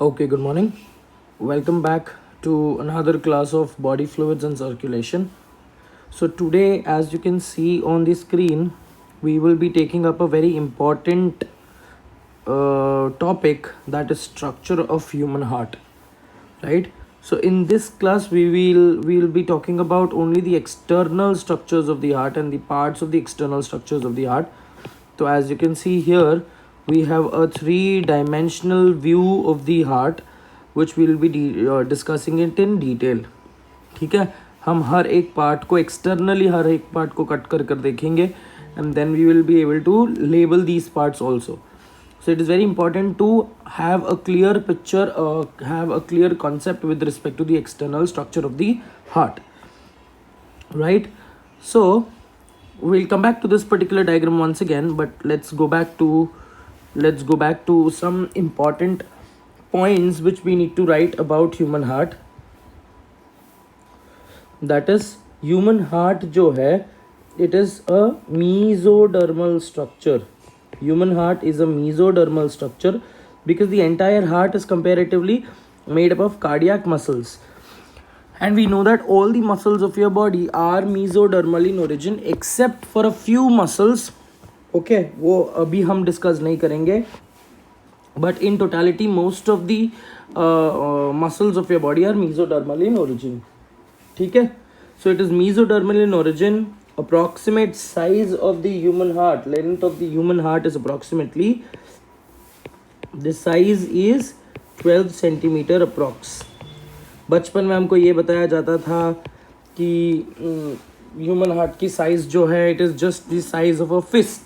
Okay, good morning. Welcome back to another class of body fluids and circulation. So, today, as you can see on the screen, we will be taking up a very important topic, that is structure of human heart, right? So in this class we will be talking about only the external structures of the heart and the parts of the external structures of the heart. So as you can see here, we have a three-dimensional view of the heart which we will be discussing it in detail. ठीक है, हम हर एक part को externally हर एक part को cut कर कर देखेंगे and then we will be able to label these parts also. So it is very important to have a clear picture, have a clear concept with respect to the external structure of the heart, right? So we'll come back to this particular diagram once again, but let's go back to some important points which we need to write about human heart. That is, human heart जो है, it is a mesodermal structure. Human heart is a mesodermal structure because the entire heart is comparatively made up of cardiac muscles, and we know that all the muscles of your body are mesodermal in origin except for a few muscles. Okay, वो अभी हम discuss नहीं करेंगे, but in totality most of the muscles of your body are mesodermal in origin. ठीक है, so it is mesodermal in origin. Approximate size of the human heart, length of the human heart is approximately, the size is 12 centimeter approx. बचपन में हमको ये बताया जाता था कि ह्यूमन हार्ट की साइज जो है, it is just the size of a fist,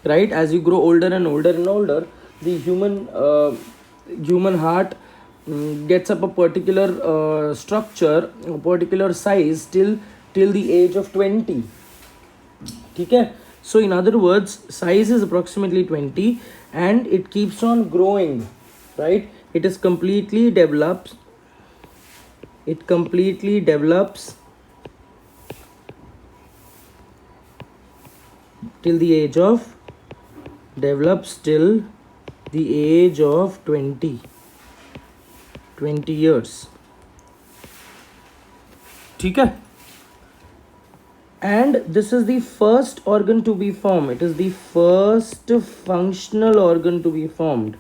right? As you grow older and older and older, the human heart gets up a particular structure, a particular size till the age of 20. ठीक है, so in other words, size is approximately 20 and it keeps on growing, right? It completely develops till the age of 20 years. ठीक है, and this is the first organ to be formed. It is the first functional organ to be formed.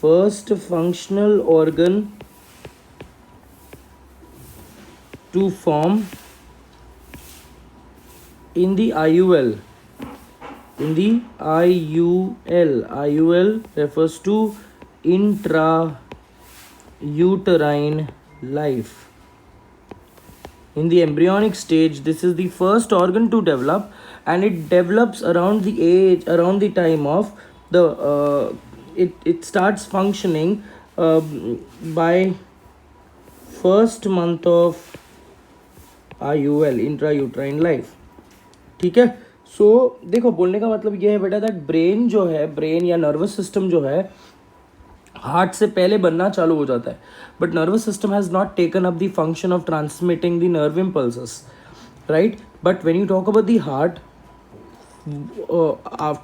First functional organ to form in the IUL. In the IUL refers to intrauterine life. In the embryonic stage, this is the first organ to develop, and it develops around the time of the it starts functioning by first month of IUL, intrauterine life. ठीक है, सो देखो, बोलने का मतलब ये है बेटा, that brain जो है, ब्रेन या नर्वस सिस्टम जो है, हार्ट से पहले बनना चालू हो जाता है, but nervous system has not taken up the function of transmitting the nerve impulses, right? But when you talk about the heart,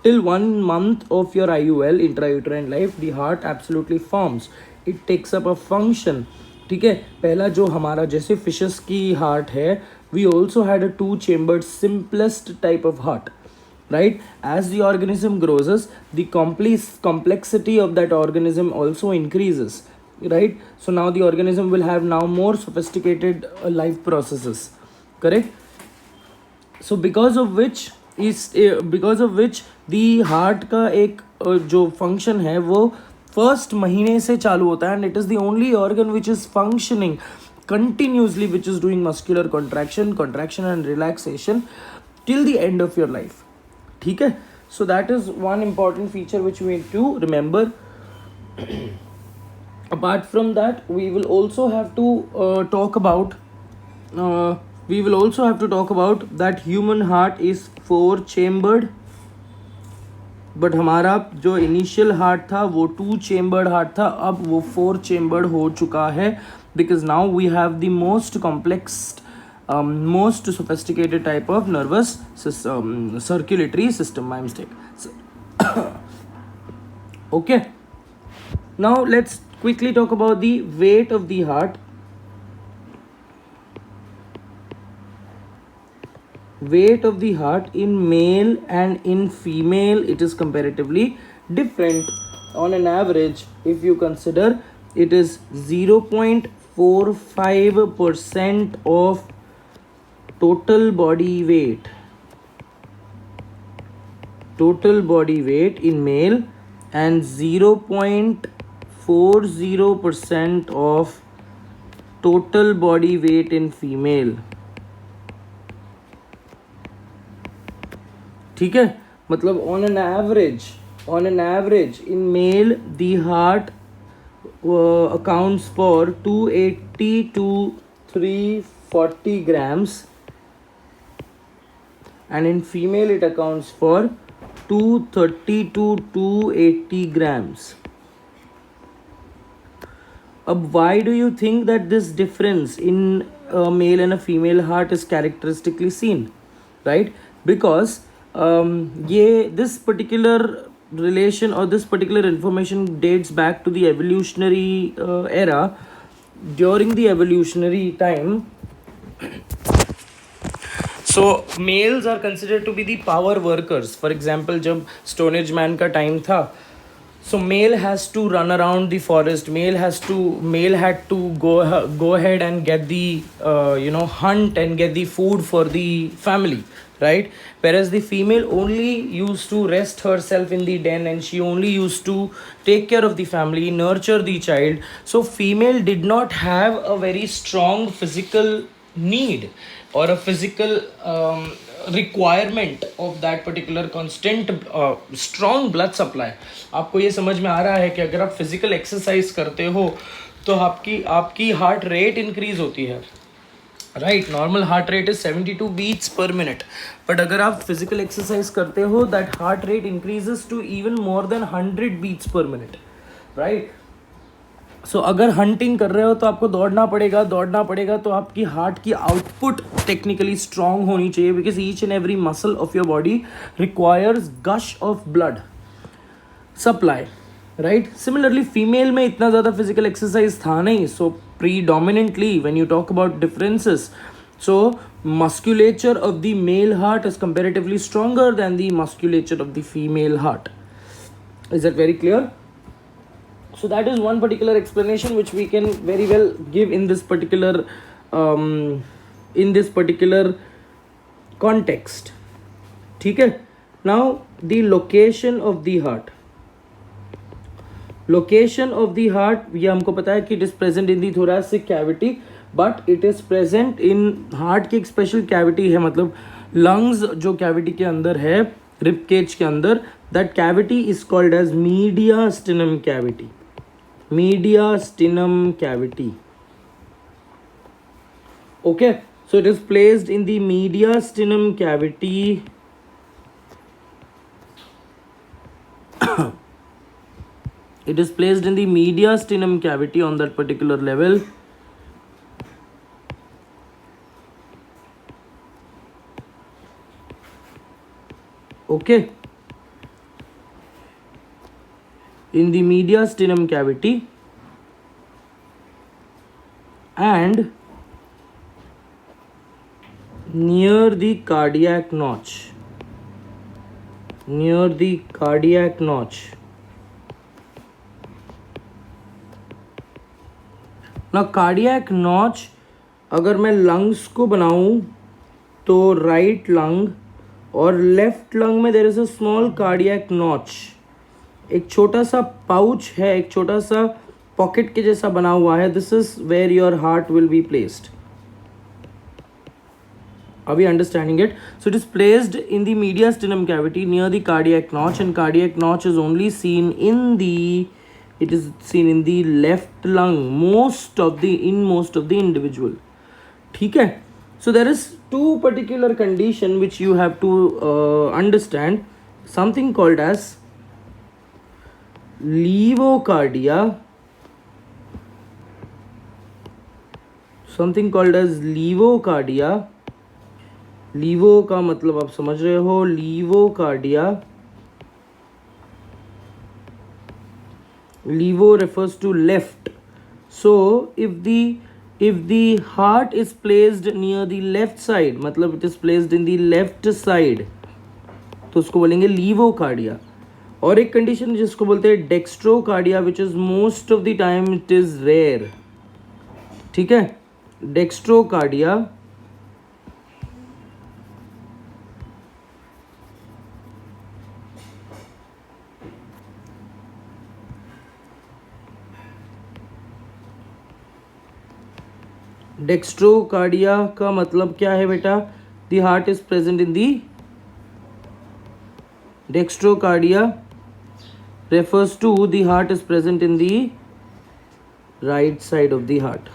till 1 month of your IUL, intrauterine life, the heart absolutely forms. It takes up a function. ठीक है, पहला जो हमारा जैसे fishes की heart है, we also had a 2-chambered simplest type of heart, right? As the organism grows, the complexity of that organism also increases, right? So now the organism will have now more sophisticated life processes, correct? So because of which the heart का एक जो function है वो first महीने से चालू होता है, and it is the only organ which is functioning continuously, which is doing muscular contraction and relaxation till the end of your life. ठीक है, so that is one important feature which we need to remember. Apart from that, we will also have to talk about that human heart is 4-chambered, but हमारा जो initial heart था वो 2-chambered heart था, अब वो 4-chambered हो चुका है, because now we have the most complex, most sophisticated type of nervous system, circulatory system, my mistake. Okay, now let's quickly talk about the weight of the heart. Weight of the heart in male and in female, it is comparatively different. On an average, if you consider, it is 0.45% of total body weight. Total body weight in male and 0.40% of total body weight in female. ठीक है, मतलब on an average in male the heart accounts for 280 to 340 grams, and in female it accounts for 230 to 280 grams. Why do you think that this difference in a male and a female heart is characteristically seen, right? Because this particular relation or this particular information dates back to the evolutionary era. During the evolutionary time, so males are considered to be the power workers. For example, जब Stone Age man का time था, so male has to run around the forest, male had to go ahead and get the hunt and get the food for the family, right? Whereas the female only used to rest herself in the den, and she only used to take care of the family, nurture the child. So female did not have a very strong physical need or a physical requirement of that particular constant strong blood supply. आपको ये समझ में आ रहा है कि अगर आप physical exercise करते हो तो आपकी हार्ट रेट इंक्रीज होती है, right? Normal heart rate is 72 beats per minute, but अगर आप फिजिकल एक्सरसाइज करते हो that heart rate increases to even more than 100 beats per minute, right? So अगर हंटिंग कर रहे हो तो आपको दौड़ना पड़ेगा तो आपकी हार्ट की आउटपुट टेक्निकली स्ट्रांग होनी चाहिए, because each and every muscle of your body requires gush of blood supply, right? Similarly female में इतना ज़्यादा फिजिकल एक्सरसाइज था नहीं, so predominantly when you talk about differences, so musculature of the male heart is comparatively stronger than the musculature of the female heart. Is that very clear? So that is one particular explanation which we can very well give in this particular context. ठीक है? Now the location of the heart. Location of the heart, ये हमको पता है कि it is present in the thoracic cavity, but it is present in heart की एक special cavity है, मतलब lungs जो cavity के अंदर है, rib cage के अंदर, that cavity is called as mediastinum cavity. Mediastinum cavity. Okay, so it is placed in the mediastinum cavity. It is placed in the mediastinum cavity on that particular level. Okay, in the mediastinum cavity, and near the cardiac notch. Near the cardiac notch. ना cardiac notch अगर मैं lungs को बनाऊं तो right lung और left lung में there is a small cardiac notch, एक छोटा सा पाउच है, एक छोटा सा पॉकेट के जैसा बना हुआ है. This is where your heart will be placed. Are we understanding it? So it is placed in the mediastinum cavity near the cardiac notch, and cardiac notch is only seen in the left lung most of the individual. ठीक है? So there is two particular condition which you have to understand, something called as levocardia, लीवो का मतलब आप समझ रहे हो, लीवोकार्डिया, levo refers to left. So if the heart is placed near the left side, मतलब it is placed in the left side, तो उसको बोलेंगे लीवोकार्डिया. और एक कंडीशन जिसको बोलते हैं dextrocardia, which is most of the time it is rare. ठीक है, डेक्स्ट्रोकार्डिया डेक्स्ट्रोकार्डिया का मतलब क्या है बेटा? The heart is present in the dextrocardia refers to the heart is present in the right side of the heart,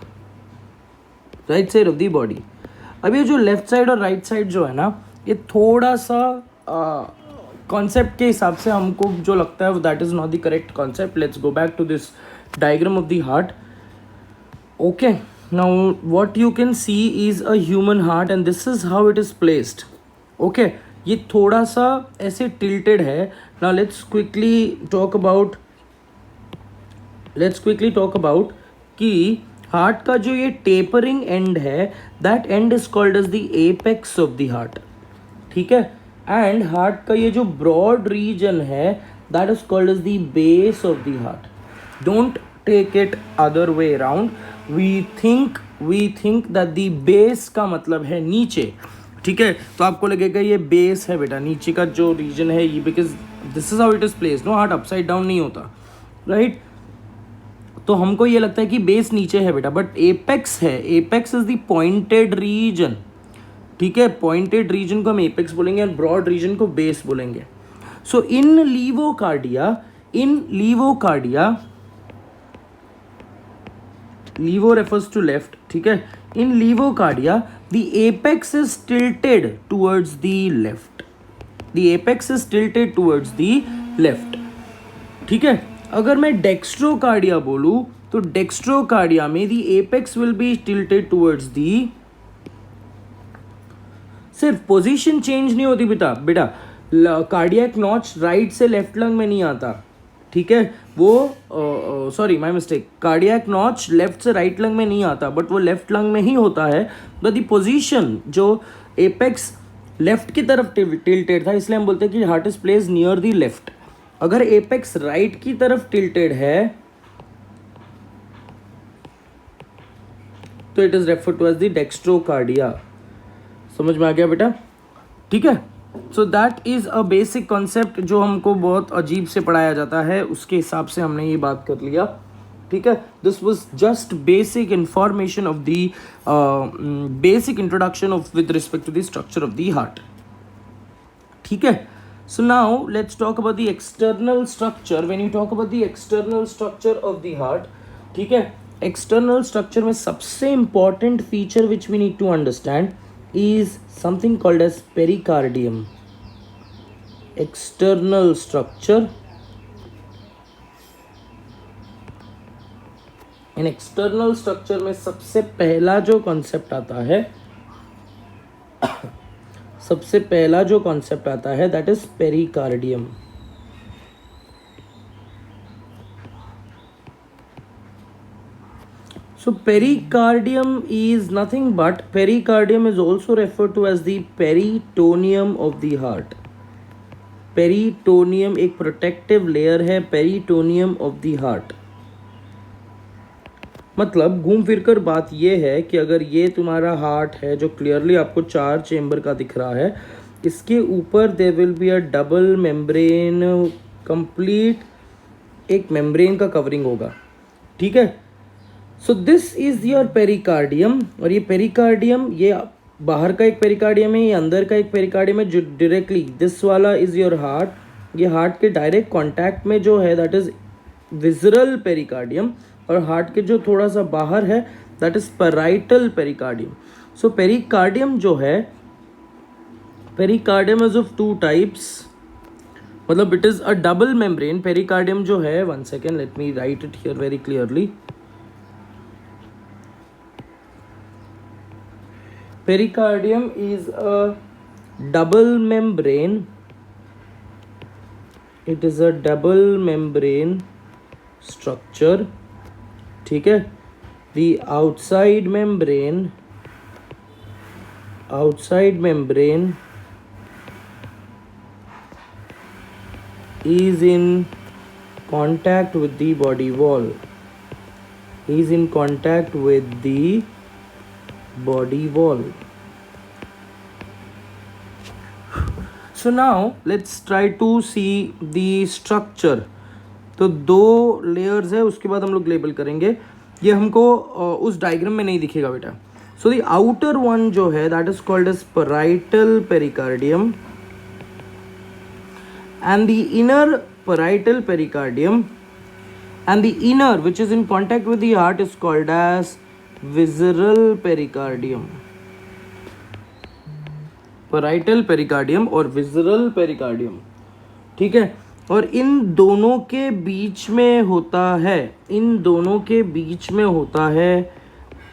right side of the body. अब ये जो लेफ्ट साइड और राइट साइड जो है ना, ये थोड़ा सा कॉन्सेप्ट के हिसाब से हमको जो लगता है that is not the correct concept. Let's go back to this diagram of the heart. Okay, now what you can see is a human heart and this is how it is placed. Okay, ये थोड़ा सा ऐसे tilted है. Now let's quickly talk about कि heart का जो ये tapering end है, that end is called as the apex of the heart. ठीक है, एंड हार्ट का ये जो ब्रॉड रीजन है, that is called as the base of the heart. Don't take it other way around. We think that the base का मतलब है नीचे. ठीक है, तो आपको लगेगा ये बेस है बेटा, नीचे का जो रीजन है ये, because this is how it is placed. No, heart upside down नहीं होता, राइट? तो हमको ये लगता है कि बेस नीचे है बेटा, बट एपेक्स है. Apex is the pointed region. ठीक है, पॉइंटेड रीजन को हम एपेक्स बोलेंगे और ब्रॉड रीजन को बेस बोलेंगे. सो इन लीवोकार्डिया, लीवो रेफर्स टू लेफ्ट. ठीक है, इन लीवोकार्डिया the apex is tilted towards the left. ठीक है, अगर मैं डेक्स्ट्रोकार्डिया बोलूं तो डेक्स्ट्रोकार्डिया में the apex will be tilted towards the, सिर्फ पोजीशन चेंज नहीं होती बेटा. कार्डियक नॉच राइट से लेफ्ट लंग में नहीं आता. ठीक है, वो sorry my mistake, cardiac notch left से राइट लंग में नहीं आता, बट वो लेफ्ट लंग में ही होता है. बट द पोजीशन जो एपेक्स लेफ्ट की तरफ टिल्टेड था, इसलिए हम बोलते हैं कि heart is placed near the left. अगर एपेक्स राइट की तरफ टिल्टेड है तो it is referred to as the dextrocardia. समझ में आ गया बेटा? ठीक है, so that is a basic concept जो हमको बहुत अजीब से पढ़ाया जाता है, उसके हिसाब से हमने ये बात कर लिया. ठीक है, this was just basic information of the basic introduction of with respect to the structure of the heart. ठीक है, so now let's talk about the external structure. When you talk about the external structure of the heart, ठीक है, external structure में सबसे important feature which we need to understand is something called as pericardium. External structure. In external structure में सबसे पहला जो concept आता है that is pericardium. So pericardium is nothing but, pericardium is also referred to as the peritoneum of the heart. Peritoneum एक protective layer है peritoneum of the heart. मतलब घूम फिर कर बात ये है कि अगर ये तुम्हारा हार्ट है जो क्लियरली आपको 4 चेम्बर का दिख रहा है, इसके ऊपर there will be a double membrane, complete एक मेम्ब्रेन का कवरिंग होगा. ठीक है, so this is your pericardium. और ये पेरिकार्डियम, ये बाहर का एक पेरिकार्डियम है, ये अंदर का एक पेरिकार्डियम है जो डायरेक्टली, दिस वाला इज योर हार्ट. ये हार्ट के डायरेक्ट कांटेक्ट में जो है दैट इज विजरल पेरिकार्डियम, और हार्ट के जो थोड़ा सा बाहर है that is parietal pericardium. So pericardium जो है, पेरिकार्डियम इज ऑफ 2 टाइप्स, मतलब it is a double membrane. Pericardium जो है, 1 second, let me right it here very clearly. Pericardium is a double membrane. It is a double membrane structure. ठीक है, the outside membrane is in contact with the body wall. So now let's try to see the structure. तो दो layers है, उसके बाद हम लोग label करेंगे. ये हमको उस डायग्राम में नहीं दिखेगा बेटा. सो द आउटर वन जो है that is called as parietal pericardium and the inner parietal pericardium, and the inner which is in contact with the heart is called as visceral pericardium. Parietal pericardium और visceral pericardium. ठीक है, और इन दोनों के बीच में होता है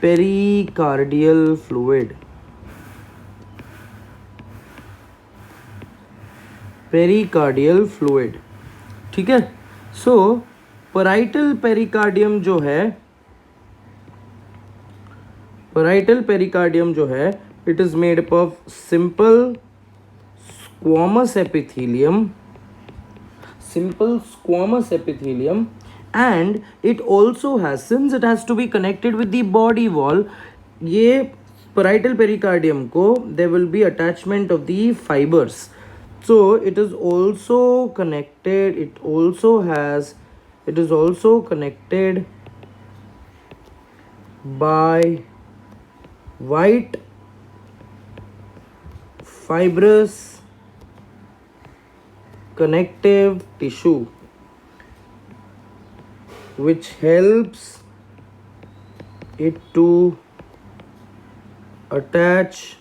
पेरिकार्डियल फ्लूइड. ठीक है. सो पैराइटल पेरिकार्डियम जो है it is made up of simple squamous epithelium, and it also has, since it has to be connected with the body wall, ये parietal pericardium को there will be attachment of the fibers. So it is also connected, it is also connected by white fibrous connective tissue which helps it to attach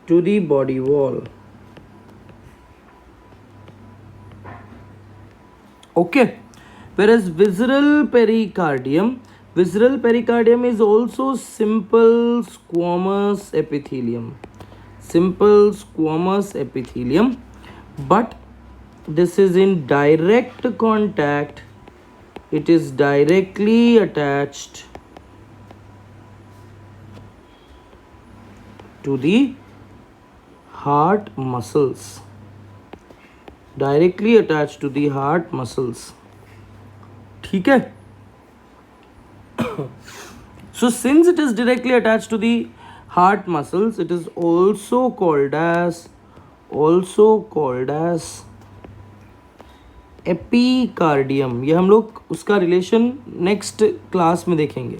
to the body wall. Okay, whereas visceral pericardium is also simple squamous epithelium, but this is in direct contact, it is directly attached to the heart muscles. ठीक है. So since it is directly attached to the heart muscles, it is also called as epicardium. ये हम लोग उसका relation next class में देखेंगे.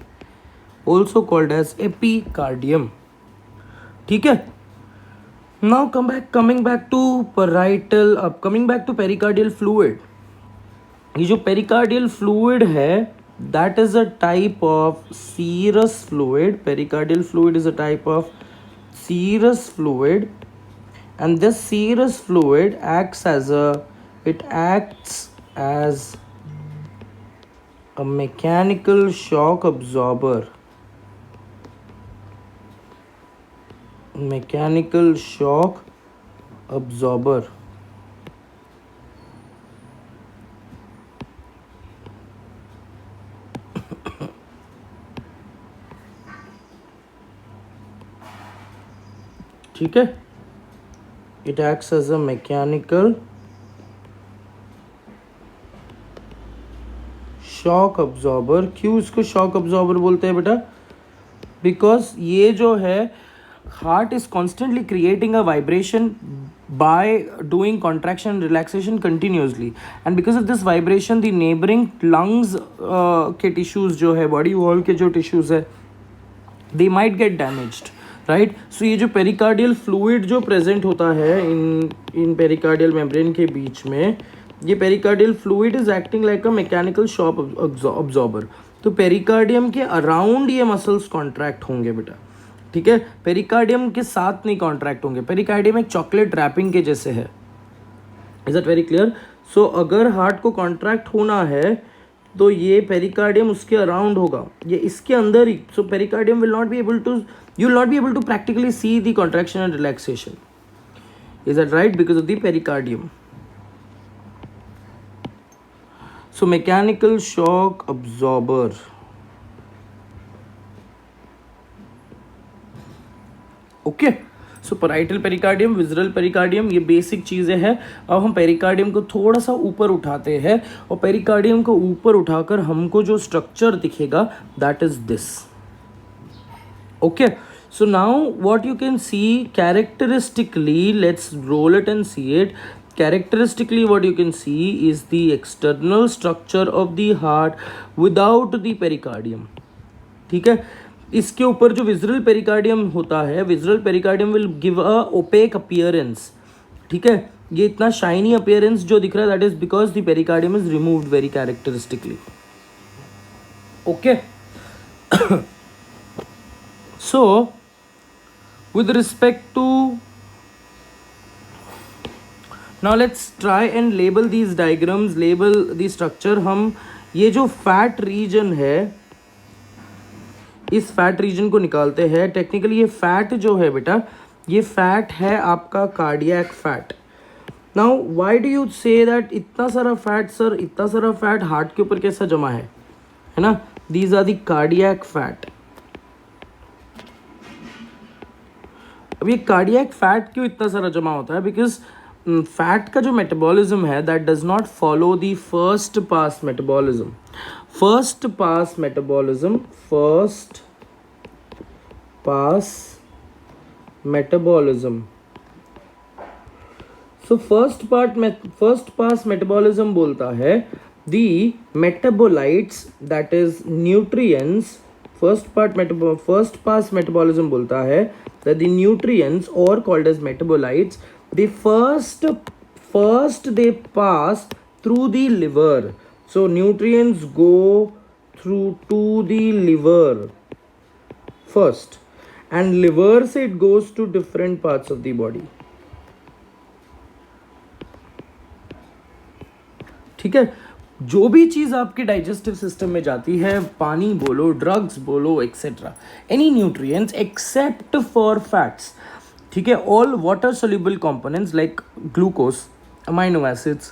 Also called as epicardium. ठीक है. Now coming back to pericardial fluid. ये जो पेरिकार्डियल फ्लूइड है that is a type of serous fluid. Pericardial fluid is a type of serous fluid, and this serous fluid acts as a mechanical shock absorber. ठीक है. It acts as a mechanical shock absorber. क्यों इसको shock absorber बोलते हैं बेटा? Because ये जो है heart is constantly creating a vibration by doing contraction and relaxation continuously, and because of this vibration the neighboring lungs के tissues जो है body wall के जो tissues है they might get damaged. Right. So ये जो पेरिकार्डियल फ्लूइड जो present होता है इन पेरिकार्डियल मेम्ब्रेन के बीच में, ये pericardial fluid is acting like a mechanical shock absorber. तो पेरिकार्डियम के अराउंड ये मसल्स कॉन्ट्रैक्ट होंगे बेटा. ठीक है. पेरिकार्डियम के साथ नहीं कॉन्ट्रैक्ट होंगे. पेरिकार्डियम एक चॉकलेट रैपिंग के जैसे है. Is that very clear? So अगर हार्ट को कॉन्ट्रैक्ट होना है तो ये पेरिकार्डियम उसके अराउंड होगा, ये इसके अंदर ही. So pericardium will not be able to, you will not be able to practically see the contraction and relaxation. Is that right? Because of the pericardium. So mechanical shock absorber. Okay, so parietal pericardium, visceral pericardium, ये basic चीज़ें हैं. अब हम pericardium को थोड़ा सा ऊपर उठाते हैं और पेरिकार्डियम को ऊपर उठाकर हमको जो स्ट्रक्चर दिखेगा that is this. Okay, so now what you can see characteristically, let's roll it and see it. Characteristically what you can see is the external structure of the heart without the pericardium. ठीक है, इसके ऊपर जो विज़रल pericardium होता है, visceral pericardium will give a opaque appearance. ठीक है, ये इतना शाइनी अपीयरेंस जो दिख रहा है that is because the pericardium is removed very characteristically. Okay, so with respect to, now let's try and label these diagrams, label the structure. हम ये जो फैट रीजन है, इस फैट रीजन को निकालते हैं. टेक्निकली ये फैट जो है बेटा, ये फैट है आपका cardiac fat. Now why do you say that इतना सारा फैट सर, इतना सारा फैट हार्ट के ऊपर कैसा जमा है ना? These are the cardiac fat. अब ये कार्डियक फैट क्यों इतना सारा जमा होता है? बिकॉज फैट का जो मेटाबॉलिज्म है that does not follow the first pass metabolism. First pass metabolism, first pass metabolism. So first pass metabolism बोलता है the metabolites that is nutrients. First pass metabolism बोलता है that the nutrients, or called as metabolites, they first they pass through the liver. So nutrients go through to the liver first, and liver से it goes to different parts of the body. ठीक है, जो भी चीज़ आपके digestive system में जाती है, पानी बोलो, ड्रग्स बोलो, etcetera, any nutrients except for fats. ठीक है, all water soluble components like glucose, amino acids,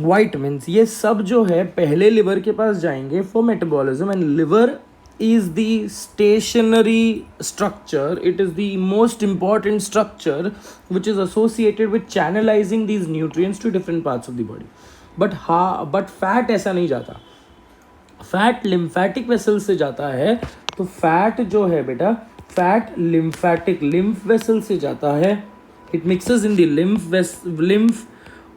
vitamins, ये सब जो है पहले लिवर के पास जाएंगे for metabolism. And liver is the stationary structure, it is the most important structure which is associated with channelizing these nutrients to different parts of the body. But fat ऐसा नहीं जाता. फैट लिम्फेटिक वेसल से जाता है. तो fat जो है बेटा, फैट लिम्फ वेसल से जाता है. It mixes in the lymph,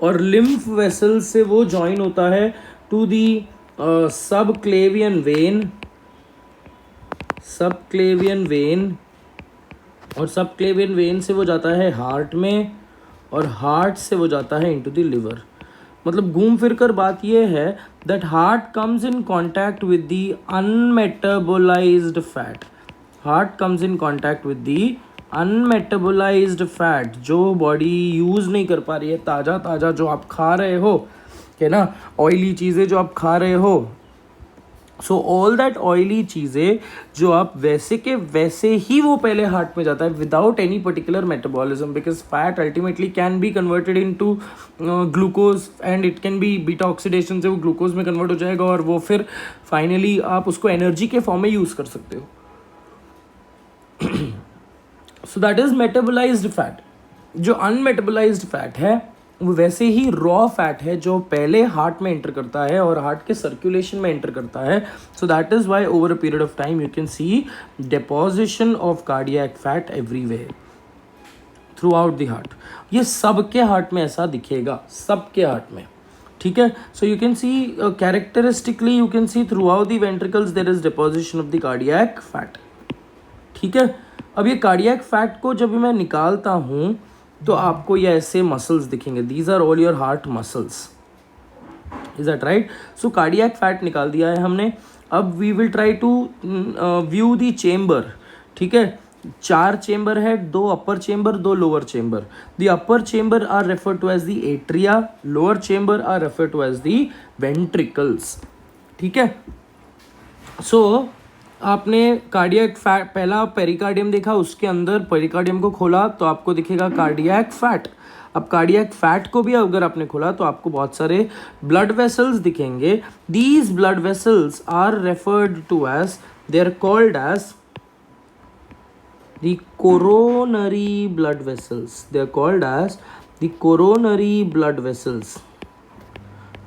और लिम्फ वेसल से वो ज्वाइन होता है टू दी सबक्लेवियन वेन, और सबक्लेवियन वेन से वो जाता है हार्ट में, और हार्ट से वो जाता है इनटू द लिवर. मतलब घूम फिर कर बात ये है that heart comes in contact with the unmetabolised fat. Heart comes in contact with the unmetabolised fat, जो बॉडी यूज़ नहीं कर पा रही है. ताज़ा जो आप खा रहे हो, है ना, ऑयली चीज़ें जो आप खा रहे हो, सो ऑल दैट ऑयली चीज़ें जो आप वैसे के वैसे ही वो पहले हार्ट में जाता है without any particular metabolism. Because fat ultimately can be converted into glucose, and it can be beta oxidation से वो ग्लूकोज में कन्वर्ट हो जाएगा, और वो फिर फाइनली आप उसको एनर्जी के फॉर्म में यूज़ कर सकते हो. सो दैट इज मेटाबोलाइज्ड फैट. जो अनमेटाबोलाइज्ड फैट है वो वैसे ही रॉ फैट है जो पहले हार्ट में एंटर करता है और हार्ट के सर्कुलेशन में एंटर करता है. So that is why over a period of time you can C deposition of cardiac fat everywhere through out the heart. ये सबके हार्ट में ऐसा दिखेगा, सबके हार्ट में. ठीक है, so you can see characteristically you can see throughout the ventricles there is deposition of the cardiac fat. ठीक है, अब ये कार्डियक फैट को जब मैं निकालता हूँ तो आपको ये ऐसे मसल्स दिखेंगे. These are all your heart muscles. Is that right? So cardiac fat निकाल दिया है हमने. अब we will try to view the chamber. ठीक है, 4 चेम्बर है, 2 upper chamber, 2 lower chamber. The upper chamber are refer to as the atria, lower chamber are refer to as the ventricles. ठीक है, सो आपने कार्डियक फैट, पहला pericardium देखा, उसके अंदर पेरिकार्डियम को खोला तो आपको दिखेगा कार्डियक फैट। अब कार्डियक फैट को भी अगर आपने खोला तो आपको बहुत सारे ब्लड वेसल्स दिखेंगे। These blood vessels are referred to as, they are called as the coronary blood vessels. They are called as the coronary blood vessels.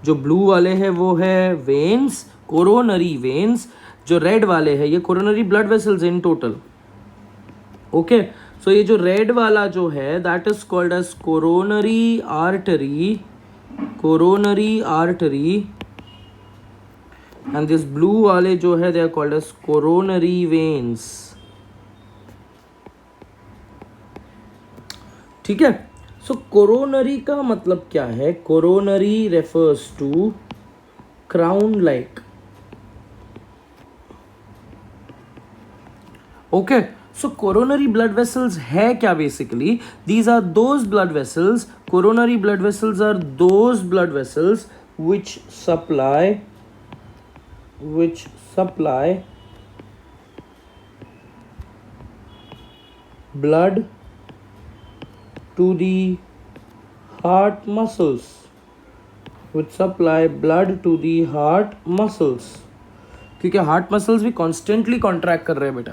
जो ब्लू वाले हैं वो है वेन्स, कोरोनरी वेन्स। जो रेड वाले हैं ये coronary blood vessels in total. Okay, so ये जो रेड वाला जो है that is called as coronary artery, coronary artery. And this blue वाले जो है they are called as coronary veins. ठीक है, सो कोरोनरी का मतलब क्या है? Coronary refers to crown like. Okay, so coronary blood vessels है क्या basically? These are those blood vessels, coronary blood vessels are those blood vessels which supply blood to the heart muscles, which supply blood to the heart muscles। क्योंकि heart muscles भी constantly contract कर रहे हैं बेटा।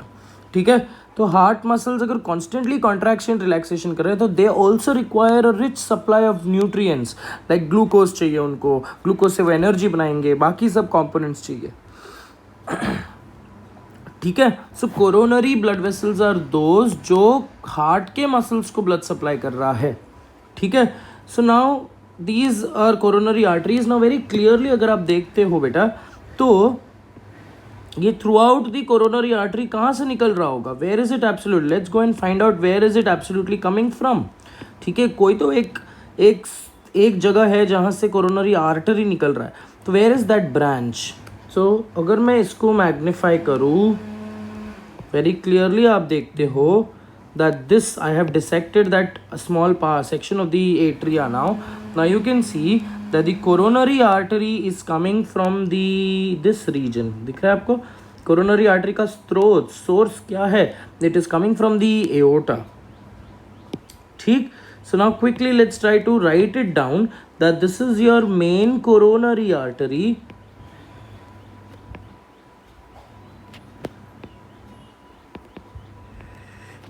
ठीक है, तो heart muscles अगर कॉन्स्टेंटली कॉन्ट्रैक्शन रिलैक्सेशन कर रहे हैं तो they also require a rich supply of nutrients, like glucose चाहिए उनको, ग्लूकोज से वो एनर्जी बनाएंगे, बाकी सब कॉम्पोनेंट्स चाहिए। ठीक है, so coronary blood vessels are those जो हार्ट के मसल्स को ब्लड सप्लाई कर रहा है। ठीक है, so now these are coronary arteries. Now very clearly अगर आप देखते हो बेटा तो ये throughout the coronary artery कहाँ से निकल रहा होगा? Where is it absolute? Let's go and find out where is it absolutely coming from. ठीक है, कोई तो एक जगह है जहाँ से कोरोनरी आर्टरी निकल रहा है, तो वेयर इज दैट ब्रांच? सो अगर मैं इसको मैग्नीफाई करूँ वेरी क्लियरली आप देखते हो that this I have dissected that small section of the atria now you can see that the coronary artery is coming from this region। दिख रहा है आपको coronary artery का स्रोत, सोर्स क्या है? it is coming from the aorta। ठीक, so now quickly let's try to write it down that this is your main coronary artery,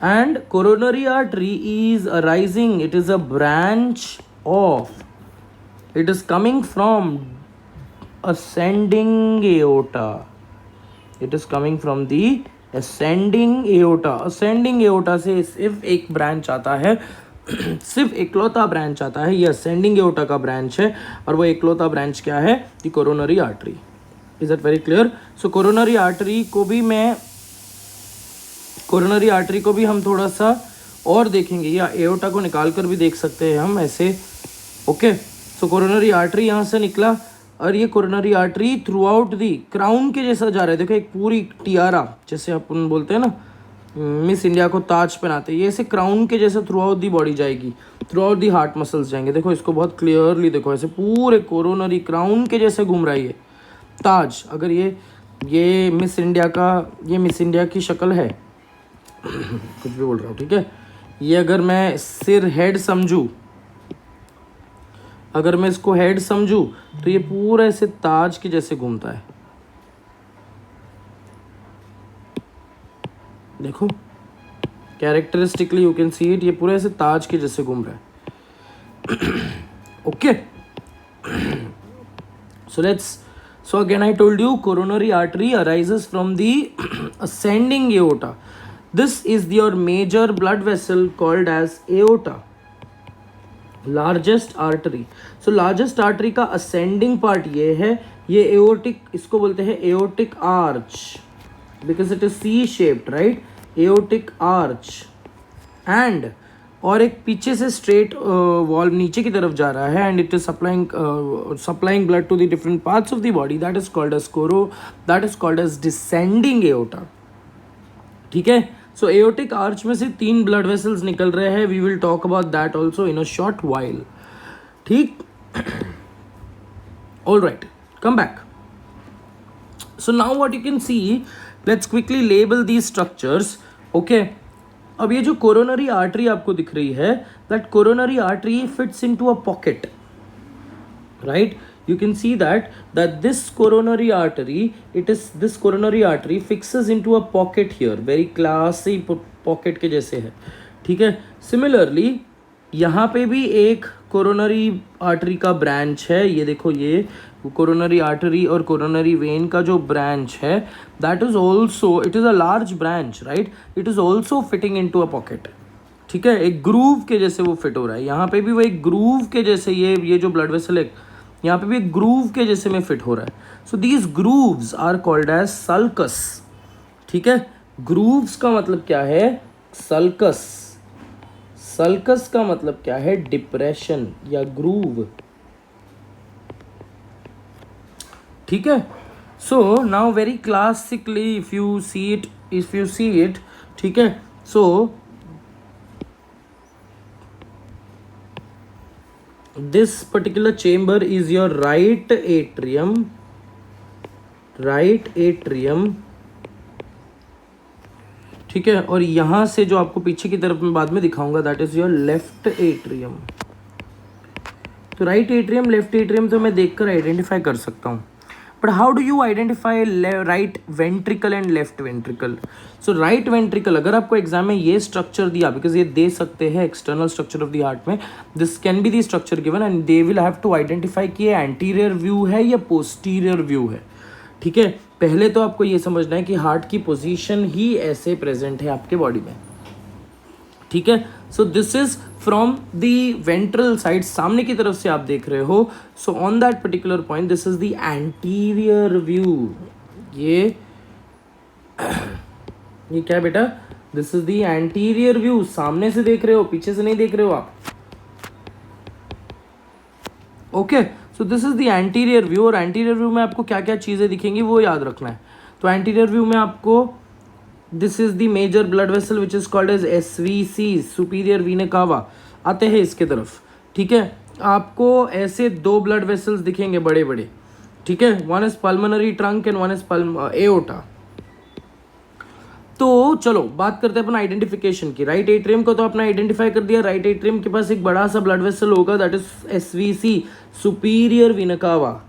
and coronary artery is arising, it is a branch of, it is coming from ascending aorta, it is coming from the ascending aorta। ascending aorta से सिर्फ एक branch आता है सिर्फ एकलौता branch आता है, ये ascending aorta का ब्रांच है, और वो एकलौता ब्रांच क्या है? The coronary artery. Is that very clear? So coronary artery को भी हम थोड़ा सा और देखेंगे, या एओर्टा को निकाल कर भी देख सकते हैं हम ऐसे। ओके, सो कोरोनरी आर्टरी यहाँ से निकला और ये coronary artery through out the crown के जैसा जा रहा है। देखो एक पूरी टियारा, जैसे अपन बोलते हैं ना मिस इंडिया को ताज पहनाते हैं, ये ऐसे क्राउन के जैसे थ्रू आउट दी बॉडी जाएगी, through out the heart muscles जाएंगे। देखो इसको बहुत क्लियरली देखो, ऐसे पूरे कोरोनरी क्राउन के जैसे घूम रहा है ये ताज। अगर ये मिस इंडिया की शक्ल है कुछ भी बोल रहा हूँ, ठीक है। ये अगर मैं सिर हेड समझूँ, अगर मैं इसको हेड समझूँ तो ये पूरा ऐसे ताज के जैसे घूमता है। देखो characteristically you can see it, ये पूरा ऐसे ताज के जैसे घूम रहा है। Okay, so again I told you coronary artery arises from the ascending aorta। This is your major blood vessel called as aorta, largest artery। so largest artery का ascending part ये है, ये aortic, इसको बोलते हैं aortic arch because it is C shaped, right? aortic arch and और एक पीछे से स्ट्रेट वॉल्व नीचे की तरफ जा रहा है, and it is supplying blood to the different parts of the body, that is called as descending aorta. ठीक है, सो एओर्टिक आर्च में से 3 ब्लड वेसल्स निकल रहे हैं, we will talk about that also in a short while. ठीक, all right, come back. So now what you can see let's quickly label these structures. Okay, अब ये जो कोरोनरी आर्टरी आपको दिख रही है, that coronary artery fits into a pocket, right? You can see that this coronary artery, this coronary artery fixes into a pocket here, very classy pocket के जैसे है. ठीक है, सिमिलरली यहाँ पे भी एक कोरोनरी आर्टरी का ब्रांच है. ये देखो, ये कोरोनरी आर्टरी और कोरोनरी वेन का जो ब्रांच है, that is also, it is a large branch, right? It is also fitting into a pocket. ठीक है, एक ग्रूव के जैसे वो फिट हो रहा है. यहाँ पे भी वो एक ग्रूव के जैसे, ये जो ब्लड वेसल है यहाँ पे भी एक ग्रूव के जैसे में फिट हो रहा है. So these grooves are called as sulcus. ठीक है, ग्रूव्स का मतलब क्या है? सल्कस. सल्कस का मतलब क्या है? डिप्रेशन या ग्रूव. ठीक है, so now very classically if you see it, ठीक है, सो this particular chamber is your right atrium. ठीक है, और यहां से जो आपको पीछे की तरफ में बाद में दिखाऊंगा, that is your left atrium. तो राइट एट्रियम, लेफ्ट एट्रियम तो मैं देखकर आइडेंटिफाई कर सकता हूं. But how do you identify right ventricle and left ventricle? So right ventricle, अगर आपको एग्जाम में ये स्ट्रक्चर दिया, बिकॉज ये दे सकते हैं external structure of the heart में, this can be the structure given and they will have to identify कि ये एंटीरियर व्यू है या पोस्टीरियर व्यू है. ठीक है, पहले तो आपको ये समझना है कि हार्ट की पोजीशन ही ऐसे प्रेजेंट है आपके बॉडी में. ठीक है, so this is from the ventral side, सामने की तरफ से आप देख रहे हो. So on that particular point this is the anterior view. ये क्या है बेटा? This is the anterior view. सामने से देख रहे हो, पीछे से नहीं देख रहे हो आप. Okay, so this is the anterior view. और एंटीरियर व्यू में आपको क्या क्या चीजें दिखेंगी वो याद रखना है. तो एंटीरियर व्यू में आपको this is the major blood vessel which is called as SVC, superior vena cava. आते हैं इसके तरफ. ठीक है, आपको ऐसे दो ब्लड वेसल्स दिखेंगे बड़े बड़े. ठीक है, one is pulmonary trunk and one is aorta. तो चलो बात करते हैं अपना आइडेंटिफिकेशन की. राइट एट्रियम को तो अपना आइडेंटिफाई कर दिया. राइट एट्रियम के पास एक बड़ा सा ब्लड वेसल होगा, that is SVC, superior vena cava.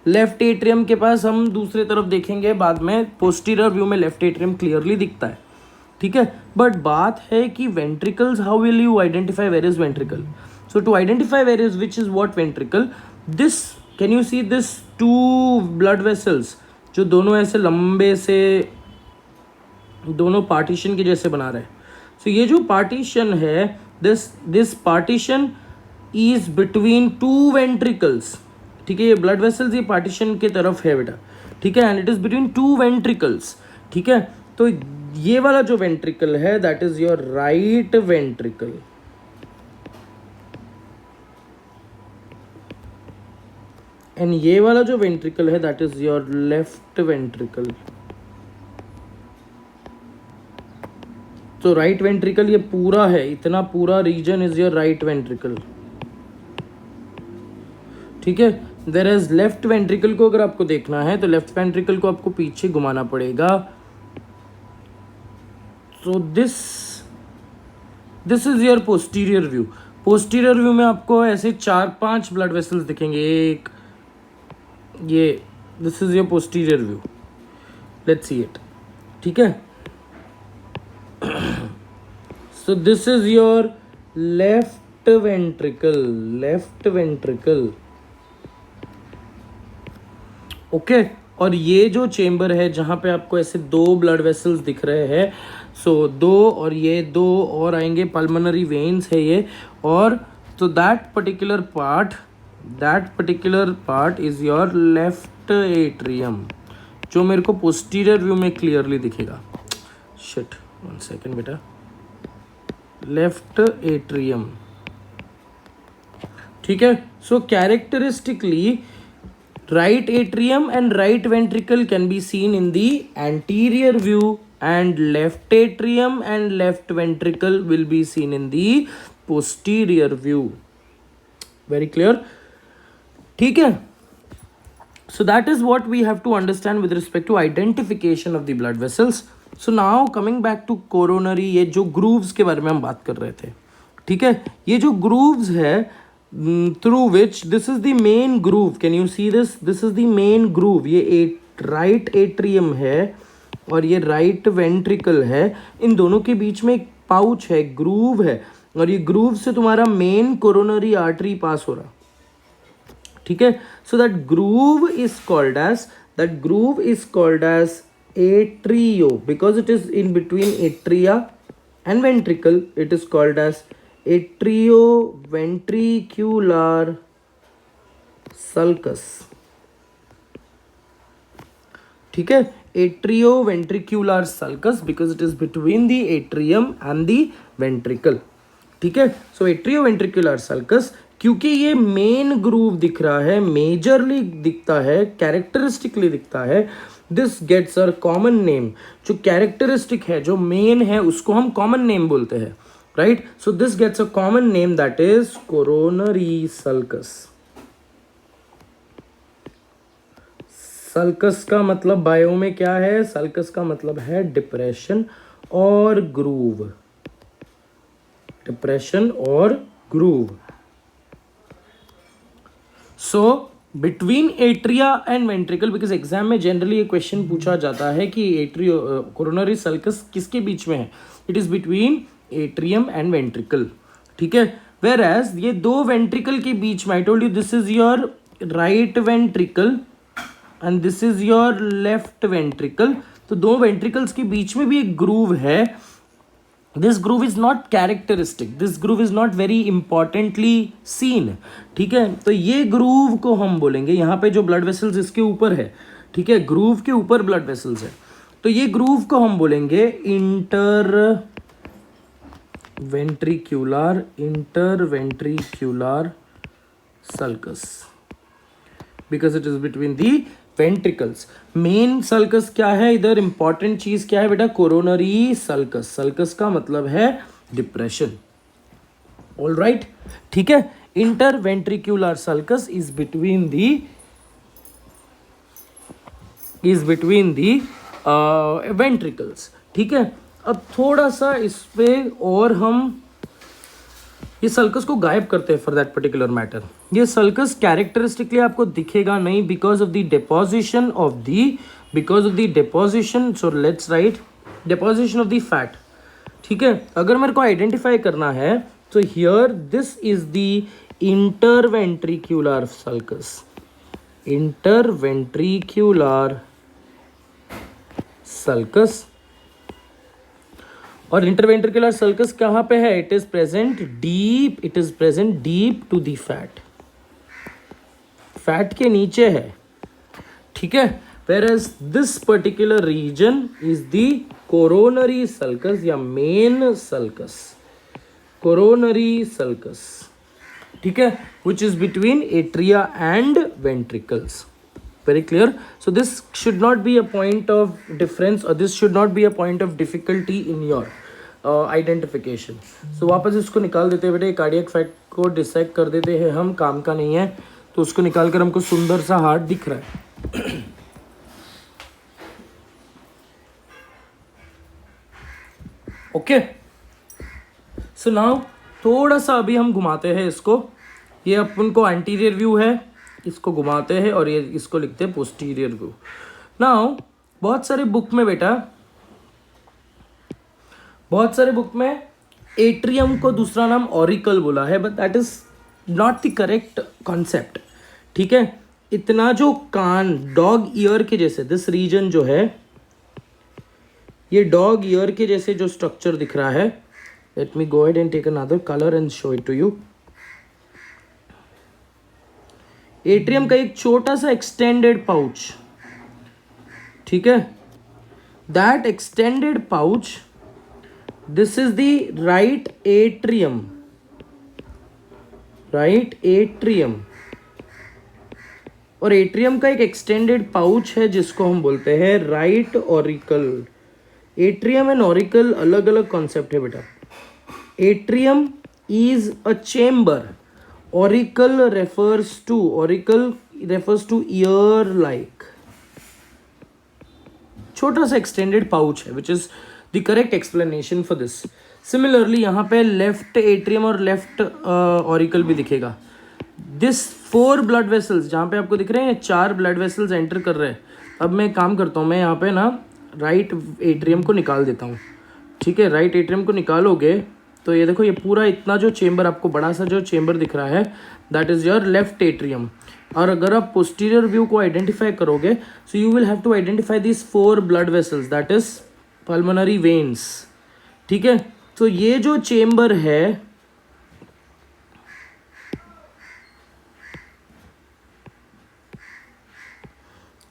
Left atrium के पास हम दूसरे तरफ देखेंगे बाद में, पोस्टीरियर व्यू में लेफ्ट एट्रियम क्लियरली दिखता है. ठीक है, बट बात है कि ventricles, how will you identify where is ventricle? So to identify where is which is what ventricle, this can you see this two blood vessels जो दोनों ऐसे लंबे से दोनों पार्टीशन के जैसे बना रहे हैं. सो ये जो पार्टीशन है, this partition is between two ventricles. ठीक है, ये ब्लड वेसल्स ये पार्टीशन के तरफ है बेटा. ठीक है, and it is between two ventricles. ठीक है, तो ये वाला जो वेंट्रिकल है that is your right ventricle. And ये वाला जो वेंट्रिकल है that is your left ventricle. तो राइट वेंट्रिकल ये पूरा है, इतना पूरा region is your right ventricle. ठीक है, देयर इज लेफ्ट वेंट्रिकल को अगर आपको देखना है तो लेफ्ट वेंट्रिकल को आपको पीछे घुमाना पड़ेगा. सो this is your posterior view. Posterior view में आपको ऐसे 4-5 ब्लड वेसल्स दिखेंगे. एक ये, this is your posterior view. Let's see it. ठीक है, so this is your left ventricle. Okay, और ये जो चेम्बर है जहाँ पे आपको ऐसे दो ब्लड वेसल्स दिख रहे हैं, सो दो और ये दो और आएंगे, पल्मोनरी वेन्स है ये. और तो that particular part is your left atrium, जो मेरे को पोस्टीरियर व्यू में क्लियरली दिखेगा. शिट, 1 सेकेंड बेटा. Left atrium. ठीक है, सो characteristically right atrium and right ventricle can be seen in the anterior view and left atrium and left ventricle will be seen in the posterior view. Very clear? ठीक है, So that is what we have to understand with respect to identification of the blood vessels. So now coming back to coronary, ये जो grooves के बारे में हम बात कर रहे थे, ठीक है, ये जो grooves है through which this is the main groove, can you see this, this is the main groove, ये right atrium है और ये right ventricle है, इन दोनों के बीच में एक पाउच है, ग्रूव है, और ये ग्रूव से तुम्हारा मेन कोरोनरी आर्टरी पास हो रहा, ठीक है. So that groove is called as atrio because it is in between atria and ventricle. It is called as atrio ventricular sulcus, ठीक है, atrio ventricular sulcus because it is between the atrium and the ventricle, ठीक है. सो atrio ventricular sulcus, क्योंकि ये main groove दिख रहा है, majorly दिखता है, कैरेक्टरिस्टिकली दिखता है, this gets a common name. जो कैरेक्टरिस्टिक है, जो मेन है, उसको हम कॉमन नेम बोलते हैं, right. So this gets a common name that is coronary sulcus. Sulcus का मतलब बायो में क्या है, सल्कस का मतलब है डिप्रेशन और ग्रूव, डिप्रेशन और groove. So between atria and ventricle, because exam में जनरली ये क्वेश्चन पूछा जाता है कि एट्रियो कोरोनरी सल्कस किसके बीच में है, it is between atrium and ventricle, ठीक है. वेयर एज ये दो वेंट्रिकल के बीच में, I told you this is your right ventricle and this is your left ventricle, तो दो वेंट्रिकल्स के बीच में भी एक ग्रूव है. This groove is not characteristic, this groove is not very importantly seen, ठीक है. तो ये ग्रूव को हम बोलेंगे, यहाँ पे जो ब्लड वेसल्स इसके ऊपर है, ठीक है, ग्रूव के ऊपर ब्लड वेसल्स है, तो ये ग्रूव को हम बोलेंगे inter ventricular sulcus because it is between the ventricles. Main sulcus क्या है इधर, इंपॉर्टेंट चीज क्या है बेटा, कोरोनरी सल्कस. सल्कस का मतलब है डिप्रेशन, ऑल राइट, ठीक है. Inter ventricular sulcus is between the ventricles, ठीक है. अब थोड़ा सा इस पे और हम ये सल्कस को गायब करते हैं फॉर दैट पर्टिकुलर मैटर. ये सल्कस कैरेक्टरिस्टिकली आपको दिखेगा नहीं because of the deposition, so let's write deposition of the fat, ठीक है. अगर मेरे को आइडेंटिफाई करना है तो here this is the interventricular sulcus, interventricular sulcus. और इंटरवेंट्रिकुलर सल्कस कहाँ पे है, it is present deep to the fat के नीचे है, ठीक है. whereas this particular region is the coronary sulcus या मेन सल्कस, कोरोनरी सल्कस, ठीक है, which is between atria and ventricles. Very clear. So this should not be a point of difference or this should not be a point of difficulty in your identification. So वापस इसको निकाल देते हैं बेटे, cardiac fact को decide कर देते हैं हम, काम का नहीं है, तो उसको निकाल कर हमको सुंदर सा हार्ट दिख रहा है. ओके, सो नाउ थोड़ा सा अभी हम घुमाते हैं इसको. ये अपन को एंटीरियर व्यू है, इसको घुमाते हैं और ये इसको लिखते हैं पोस्टीरियर व्यू. नाउ बहुत सारे बुक में एट्रियम को दूसरा नाम ऑरिकल बोला है, but that is not the correct concept, ठीक है. इतना जो कान डॉग ईयर के जैसे, दिस रीजन जो है, ये डॉग ईयर के जैसे जो स्ट्रक्चर दिख रहा है, let me go ahead and take another colour and show it to you. Atrium का एक छोटा सा एक्सटेंडेड पाउच, ठीक है, that extended pouch, this is the right atrium, और एट्रियम का एक एक्सटेंडेड पाउच है जिसको हम बोलते हैं right auricle. Atrium and auricle अलग अलग कॉन्सेप्ट है बेटा. Atrium is a chamber, auricle refers to ear like, छोटा सा एक्सटेंडेड पाउच है, which is the correct explanation for this. Similarly यहाँ पे लेफ्ट एट्रियम और लेफ्ट ऑरिकल भी दिखेगा. दिस 4 ब्लड वेसल्स जहाँ पे आपको दिख रहे हैं 4 ब्लड वेसल्स एंटर कर रहे हैं. अब मैं एक काम करता हूँ, मैं यहाँ पे ना राइट एट्रियम को निकाल देता हूँ. ठीक है, राइट एट्रियम को निकालोगे तो ये देखो, ये पूरा इतना जो चेम्बर आपको बड़ा सा जो चेम्बर दिख रहा है, that is your left atrium. और अगर आप पोस्टीरियर व्यू को आइडेंटिफाई करोगे, so you will have to identify this 4 blood vessels, that is pulmonary veins. ठीक है, तो ये जो चेम्बर है,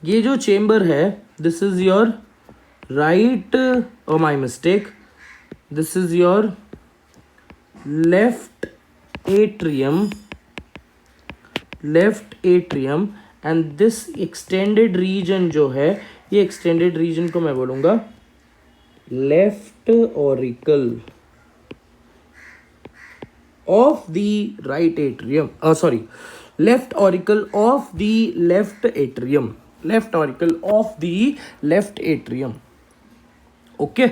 ये जो चेम्बर है, this is your right, oh my mistake, this is your left atrium, and this extended region जो है, ये एक्सटेंडेड रीजन को मैं बोलूंगा left auricle of the right atrium, sorry, left auricle of the left atrium, left auricle of the left atrium. Okay,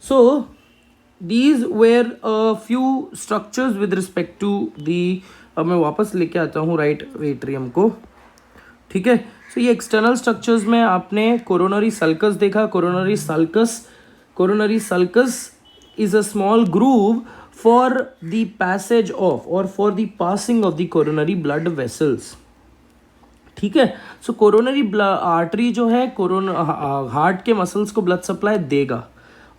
so these were a few structures with respect to the, अब मैं वापस लेके आता हूँ right atrium को. ठीक है, सो ये एक्सटर्नल स्ट्रक्चर्स में आपने कोरोनरी सल्कस देखा. Coronary sulcus is a small groove for the passage of और for the passing of the coronary blood vessels. ठीक है, सो कोरोनरी आर्टरी जो है हार्ट के मसल्स को ब्लड सप्लाई देगा,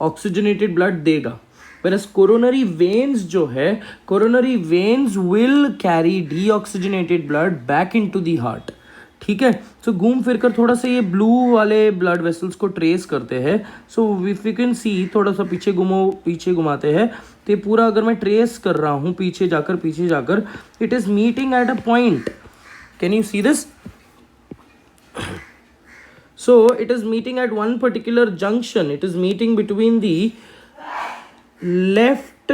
ऑक्सीजनेटेड ब्लड देगा. Whereas coronary veins जो है, coronary veins will carry deoxygenated blood back into the heart. ठीक है, सो घूम फिर कर थोड़ा सा ये ब्लू वाले ब्लड वेसल्स को ट्रेस करते हैं. सो इफ यू कैन सी, थोड़ा सा पीछे घुमाते हैं, तो ये पूरा अगर मैं ट्रेस कर रहा हूँ पीछे जाकर, it is meeting at a point. Can you see this? So it is meeting at one particular junction. It is meeting between the left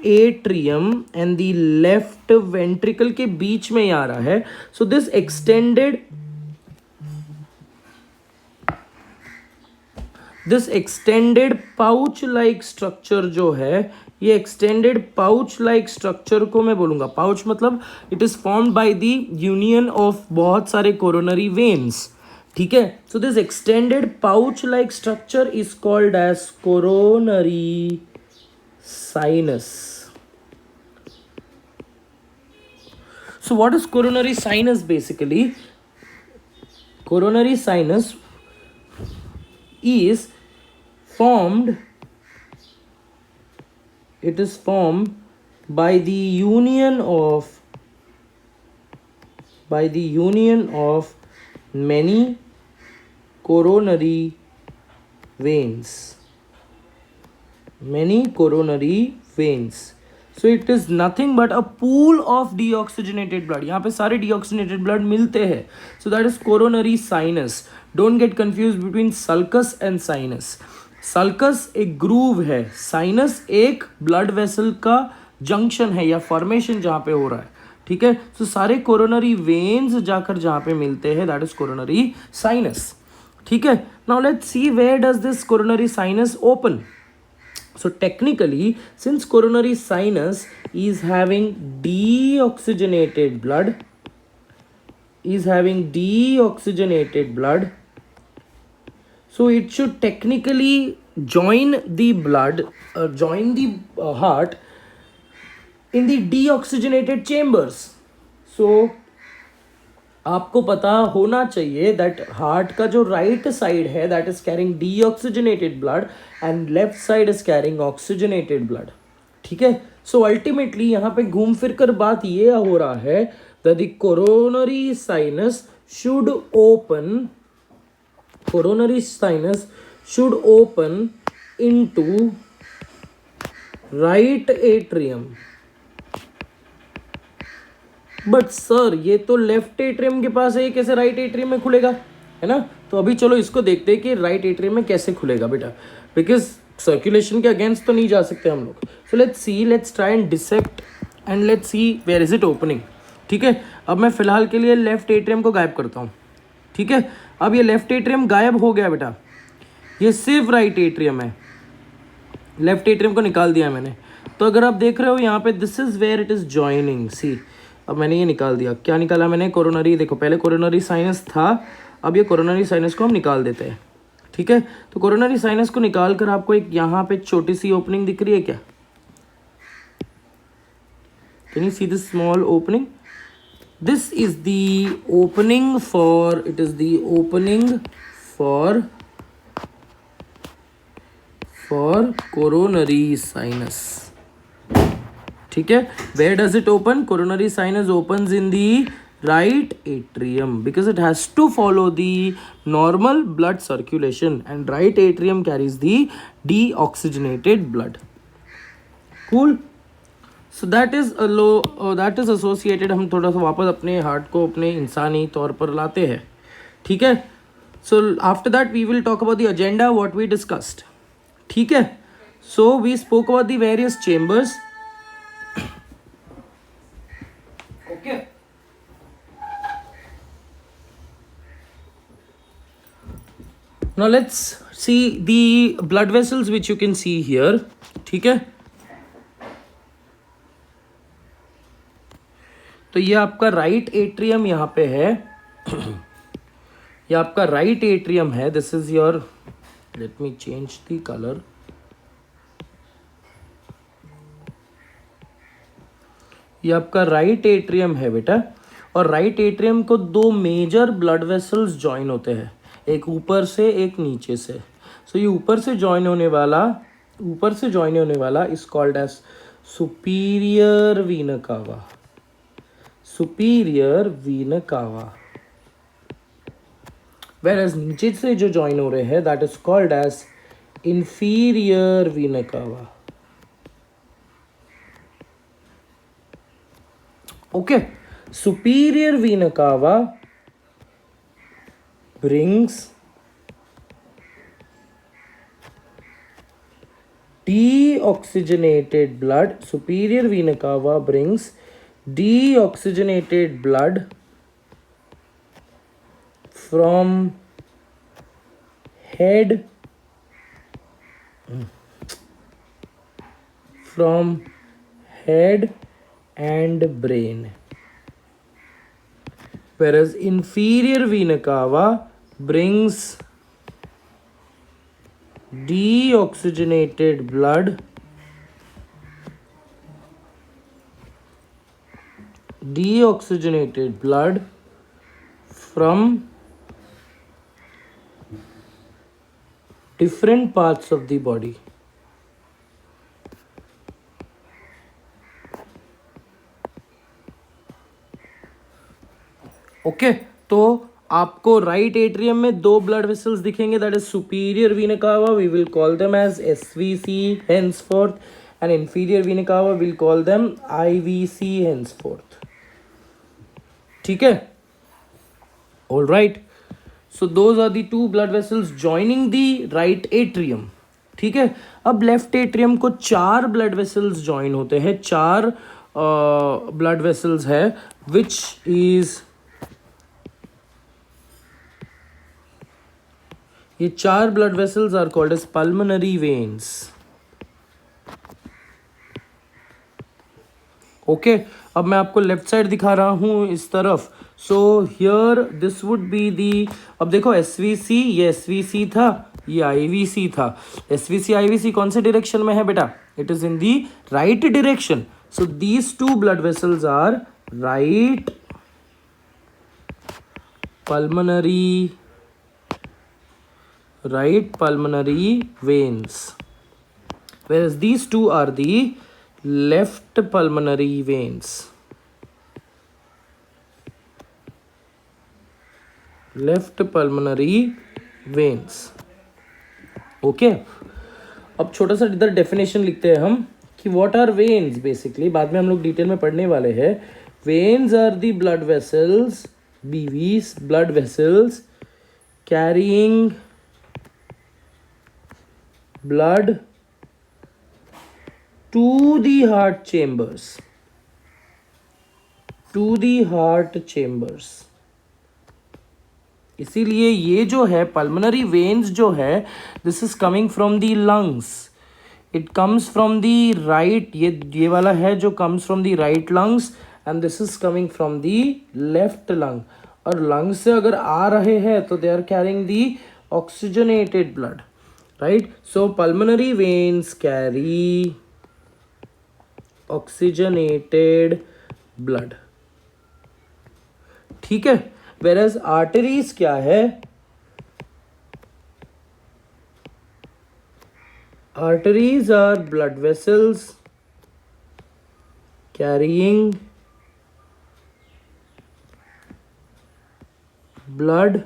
atrium and the left ventricle के बीच में आ रहा है. So this extended pouch like structure जो है, ये extended pouch like structure को मैं बोलूंगा, पाउच मतलब it is formed by the union of बहुत सारे कोरोनरी वेन्स. ठीक है, so this extended pouch like structure is called as coronary sinus. So what is coronary sinus basically? Coronary sinus is formed, it is formed by the union of many coronary veins. So it is nothing but a pool of deoxygenated blood. यहाँ पे सारे deoxygenated blood मिलते हैं. So that is coronary sinus. Don't get confused between sulcus and sinus. Sulcus एक groove है, sinus एक blood vessel का junction है या formation जहाँ पे हो रहा है. ठीक है, so सारे coronary veins जाकर जहाँ पे मिलते हैं, that is coronary sinus. ठीक है, now let's see where does this coronary sinus open. So technically, since coronary sinus is having deoxygenated blood, so it should technically join the blood, join the heart in the deoxygenated chambers. So आपको पता होना चाहिए that heart का जो right side है that is carrying deoxygenated blood and left side is carrying oxygenated blood. ठीक है, so ultimately यहाँ पे घूम फिर कर बात ये हो रहा है that the coronary sinus should open into right atrium. But sir ये तो लेफ्ट एट्रियम के पास है, ये कैसे राइट एट्रियम में खुलेगा, है ना? तो अभी चलो इसको देखते हैं कि राइट एट्रियम में कैसे खुलेगा बेटा, बिकॉज सर्कुलेशन के अगेंस्ट तो नहीं जा सकते हम लोग. So let's try and dissect and let's see where is it opening. ठीक है, अब मैं फिलहाल के लिए लेफ्ट एट्रियम को गायब करता हूँ। ठीक है, अब ये लेफ्ट एट्रियम गायब हो गया बेटा, ये सिर्फ राइट एट्रियम है, लेफ्ट एट्रियम को निकाल दिया मैंने। तो अगर आप देख रहे हो यहाँ पे this is where it is joining, see अब मैंने ये निकाल दिया। क्या निकाला मैंने? कोरोनरी। देखो पहले कोरोनरी साइनस था, अब ये कोरोनरी साइनस को हम निकाल देते हैं। ठीक है, तो कोरोनरी साइनस को निकाल कर आपको एक यहाँ पे छोटी सी ओपनिंग दिख रही है क्या? Can you see this small opening? This is the opening for, it is the opening for coronary sinus. ठीक है, where does it open? Coronary sinus opens in the right atrium because it has to follow the normal blood circulation and right atrium carries the deoxygenated blood. Cool. So that is a low that is associated, हम थोड़ा सा वापस अपने heart को अपने इंसानी तौर पर लाते हैं। ठीक है, so after that we will talk about the agenda what we discussed. ठीक है, so we spoke about the various chambers. Okay. Now let's see the blood vessels which you can see here. ठीक है, तो ये आपका right atrium यहाँ पे है, ये आपका राइट एट्रियम है। This is your, let me change the colour. ये आपका राइट एट्रियम है बेटा, और राइट एट्रियम को दो मेजर ब्लड वेसल्स ज्वाइन होते हैं, एक ऊपर से एक नीचे से। सो ये ऊपर से ज्वाइन होने वाला is called as superior vena cava, superior vena कावा। Whereas नीचे से जो ज्वाइन हो रहे हैं that is called as inferior vena cava. Okay, superior vena cava brings deoxygenated blood. Superior vena cava brings deoxygenated blood from head and brain, whereas inferior vena cava brings deoxygenated blood from different parts of the body. Okay, तो आपको right atrium में दो blood vessels दिखेंगे, that is superior vena cava, we will call them as SVC henceforth, and inferior vena cava we'll call them IVC henceforth. ठीक है, all right, so those are the two blood vessels joining the right atrium. ठीक है, अब left atrium को चार blood vessels join होते हैं, चार ब्लड वेसल्स है विच इज, ये चार blood vessels are called as pulmonary veins. Okay, अब मैं आपको लेफ्ट साइड दिखा रहा हूं इस तरफ। So here this would be the, अब देखो एसवीसी, ये एसवीसी था, ये आईवीसी था। एसवीसी आईवीसी कौन से डायरेक्शन में है बेटा? It is in the right direction. So these two blood vessels are right pulmonary veins, whereas these two are the left pulmonary veins. Okay, अब छोटा सा इधर डेफिनेशन लिखते हैं हम कि व्हाट आर वेन्स। बेसिकली बाद में हम लोग डिटेल में पढ़ने वाले हैं। Veins are the blood vessels, BVs, blood vessels carrying blood to the heart chambers. To the heart chambers. इसीलिए ये जो है पल्मोनरी वेन्स जो है, this is coming from the lungs, it comes from the right, ये वाला है जो comes from the right lungs and this is coming from the left lung. और लंग्स से अगर आ रहे हैं तो they are carrying the oxygenated blood, right. So pulmonary veins carry oxygenated blood, ठीक है। वेरएज आर्टरीज क्या है, arteries are blood vessels carrying blood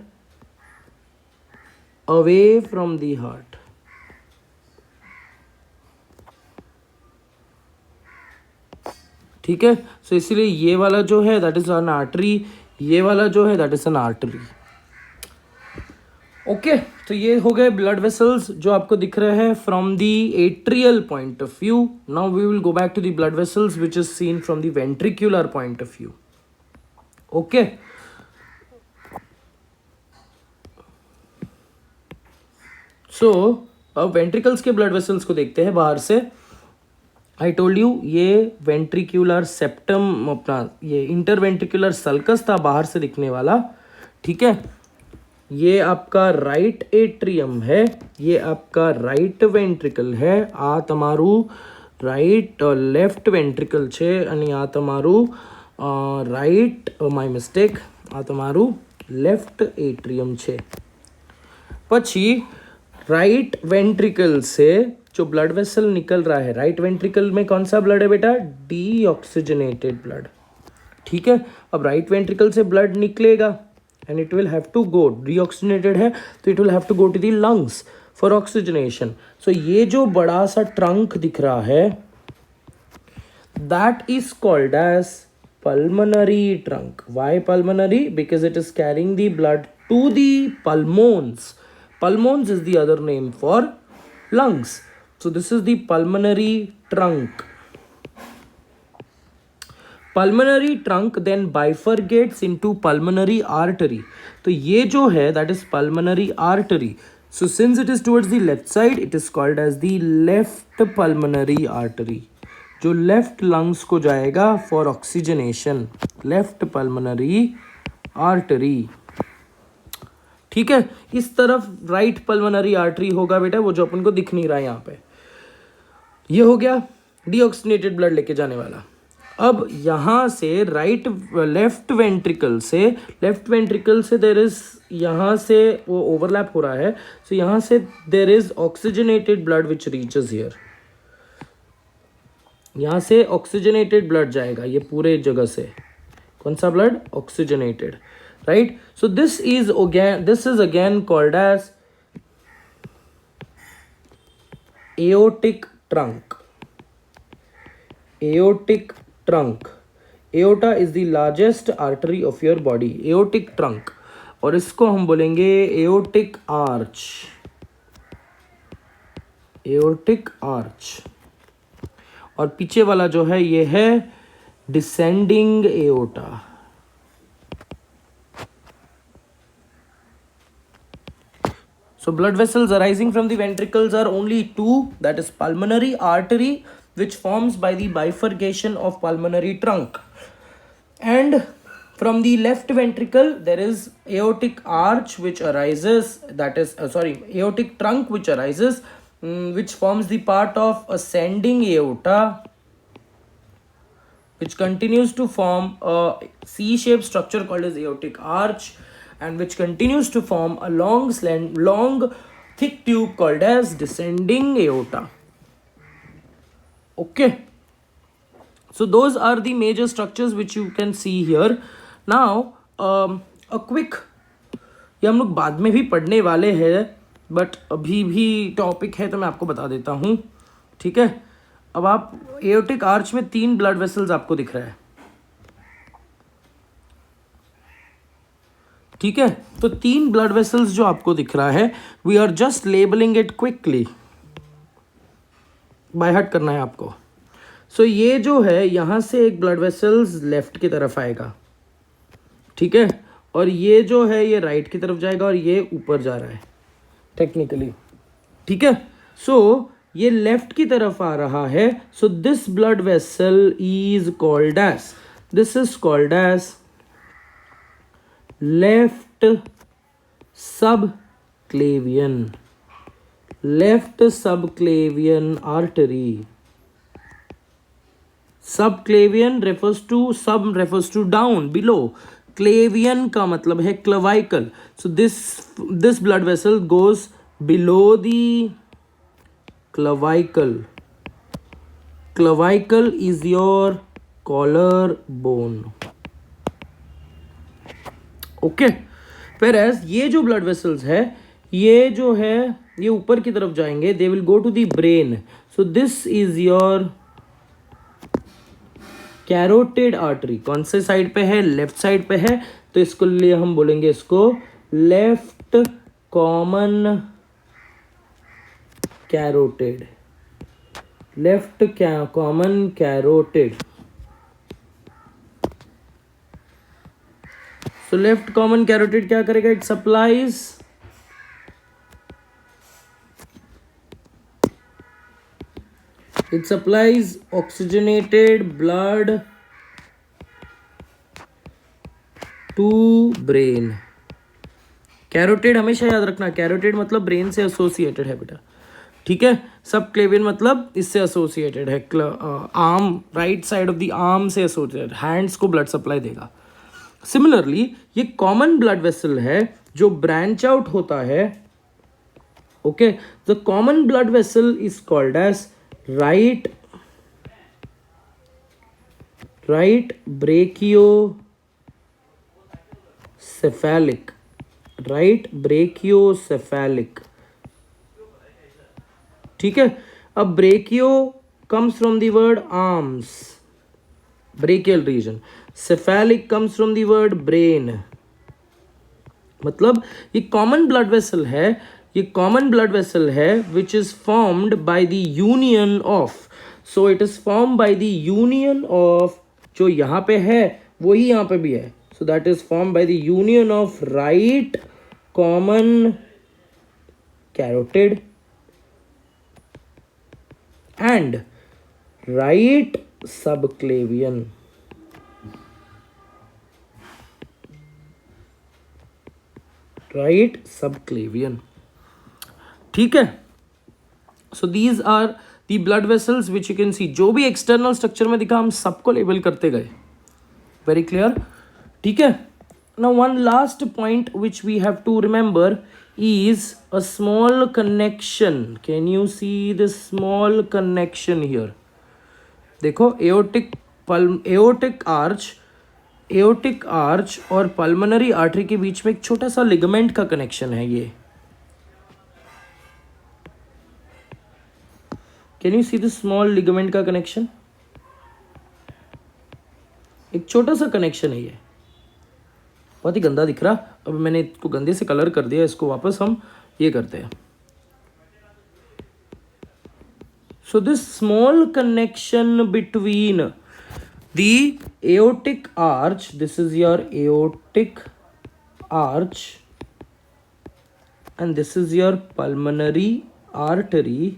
away from the heart। ठीक है, सो इसीलिए ये वाला जो है दैट इज एन आर्टरी, ये वाला जो है that is an artery. Okay, तो ये हो गए ब्लड वेसल्स जो आपको दिख रहे हैं from the atrial point of view. Now we will go back to the blood vessels which is seen from the ventricular point of view. Okay, so अब वेंट्रिकल्स के ब्लड वेसल्स को देखते हैं बाहर से। आई टोल्ड यू ये ventricular septum, अपना ये इंटरवेंट्रिकुलर सल्कस था बाहर से दिखने वाला, ठीक है। ये आपका राइट एट्रियम है, ये आपका राइट वेंट्रिकल है, आ तमारू राइट लेफ्ट वेंट्रिकल छे અને આ તમારું રાइट, માય મિસ્ટેક, આ તમારું લેફ્ટ એટ્રિયમ છે। પછી राइट वेंट्रिकल से जो ब्लड वेसल निकल रहा है, राइट वेंट्रिकल में कौन सा ब्लड है बेटा, डीऑक्सीजनेटेड ब्लड, ठीक है। अब राइट वेंट्रिकल से ब्लड निकलेगा and it will have to go, deoxygenated है तो it will have to go to the lungs for oxygenation. So ये जो बड़ा सा ट्रंक दिख रहा है that is called as pulmonary trunk. Why pulmonary? Because it is carrying the blood to the pulmons. Pulmons is the other name for lungs. So this is the pulmonary trunk. Pulmonary trunk then bifurcates into pulmonary artery. तो ये जो है that is pulmonary artery. So since it is towards the left side, it is called as the left pulmonary artery. जो left lungs को जाएगा for oxygenation. Left pulmonary artery. ठीक है, इस तरफ राइट पल्मोनरी आर्टरी होगा बेटा, वो जो अपन को दिख नहीं रहा है यहाँ पे। ये हो गया डीऑक्सीजनेटेड ब्लड लेके जाने वाला। अब यहाँ से लेफ्ट वेंट्रिकल से देर इज, यहाँ से वो ओवरलैप हो रहा है, सो यहाँ से there is oxygenated blood which reaches here. यहाँ से ऑक्सीजनेटेड ब्लड जाएगा ये पूरे जगह से। कौन सा blood? Oxygenated, right? So this is again called as aortic trunk. Aortic trunk. Aorta is the largest artery of your body. Aortic trunk. और इसको हम बोलेंगे aortic arch. Aortic arch. और पीछे वाला जो है ये है descending aorta. So blood vessels arising from the ventricles are only two, that is pulmonary artery which forms by the bifurcation of pulmonary trunk, and from the left ventricle there is aortic arch which arises, that is aortic trunk which arises, which forms the part of ascending aorta which continues to form a C-shaped structure called as aortic arch, and which continues to form a long thick tube called as descending aorta. Okay, so those are the major structures which you can see here. Now a quick, ये हम लोग बाद में भी पढ़ने वाले हैं, but अभी भी टॉपिक है तो मैं आपको बता देता हूँ, ठीक है। अब आप एओर्टिक आर्च में 3 ब्लड वेसल्स आपको दिख रहा है, ठीक है। तो 3 ब्लड वेसल्स जो आपको दिख रहा है, we are just labelling it quickly, by heart करना है आपको। सो ये जो है यहाँ से एक ब्लड वेसल्स लेफ्ट की तरफ आएगा, ठीक है, और ये जो है ये राइट की तरफ जाएगा और ये ऊपर जा रहा है टेक्निकली, ठीक है। सो ये लेफ्ट की तरफ आ रहा है, so this blood vessel is called as, this is called as left subclavian, left subclavian artery. Subclavian refers to, sub refers to down, below. Clavian का मतलब है clavicle. So this blood vessel goes below the clavicle. Clavicle is your collarbone. Okay. Whereas ये जो blood vessels है, ये जो है ये ऊपर की तरफ जाएंगे, they will go to the brain. So this is your carotid artery. कौन से साइड पे है? लेफ्ट साइड पे है, तो इसको लिए हम बोलेंगे इसको left common carotid. Left common carotid. So left common carotid क्या करेगा? It supplies oxygenated blood to brain. Carotid हमेशा याद रखना, कैरोटिड मतलब ब्रेन से एसोसिएटेड है बेटा, ठीक है. सब क्लेवियन मतलब इससे एसोसिएटेड है, arm, right side of the arm से एसोसिएटेड, हैंड्स को ब्लड सप्लाई देगा. सिमिलरली ये कॉमन ब्लड वेसल है जो ब्रांच आउट होता है. Okay, the common blood vessel is called as right brachiocephalic. Right brachiocephalic, ठीक है. अब brachio comes from the word arms, brachial region. Cephalic comes from the word brain. मतलब ये common blood vessel है, ये common blood vessel है which is formed by the union of. So it is form by the union of, जो यहाँ पे है वही यहाँ पे भी है. So that is form by the union of right common carotid and right subclavian. Right subclavian, ठीक है. So these are the blood vessels which you can see. जो भी एक्सटर्नल स्ट्रक्चर में दिखा हम सबको लेबल करते गए. वेरी क्लियर, ठीक है. Now one last point which we have to remember is a small connection. Can you see this small connection here? देखो एओटिक आर्च और पल्मोनरी आर्टरी के बीच में एक छोटा सा लिगामेंट का कनेक्शन है ये. Can you see this small ligament का कनेक्शन? एक छोटा सा कनेक्शन है ये, बहुत ही गंदा दिख रहा. अब मैंने इसको गंदे से कलर कर दिया, इसको वापस हम ये करते हैं. So this small connection between the aortic arch, this is your aortic arch, and this is your pulmonary artery.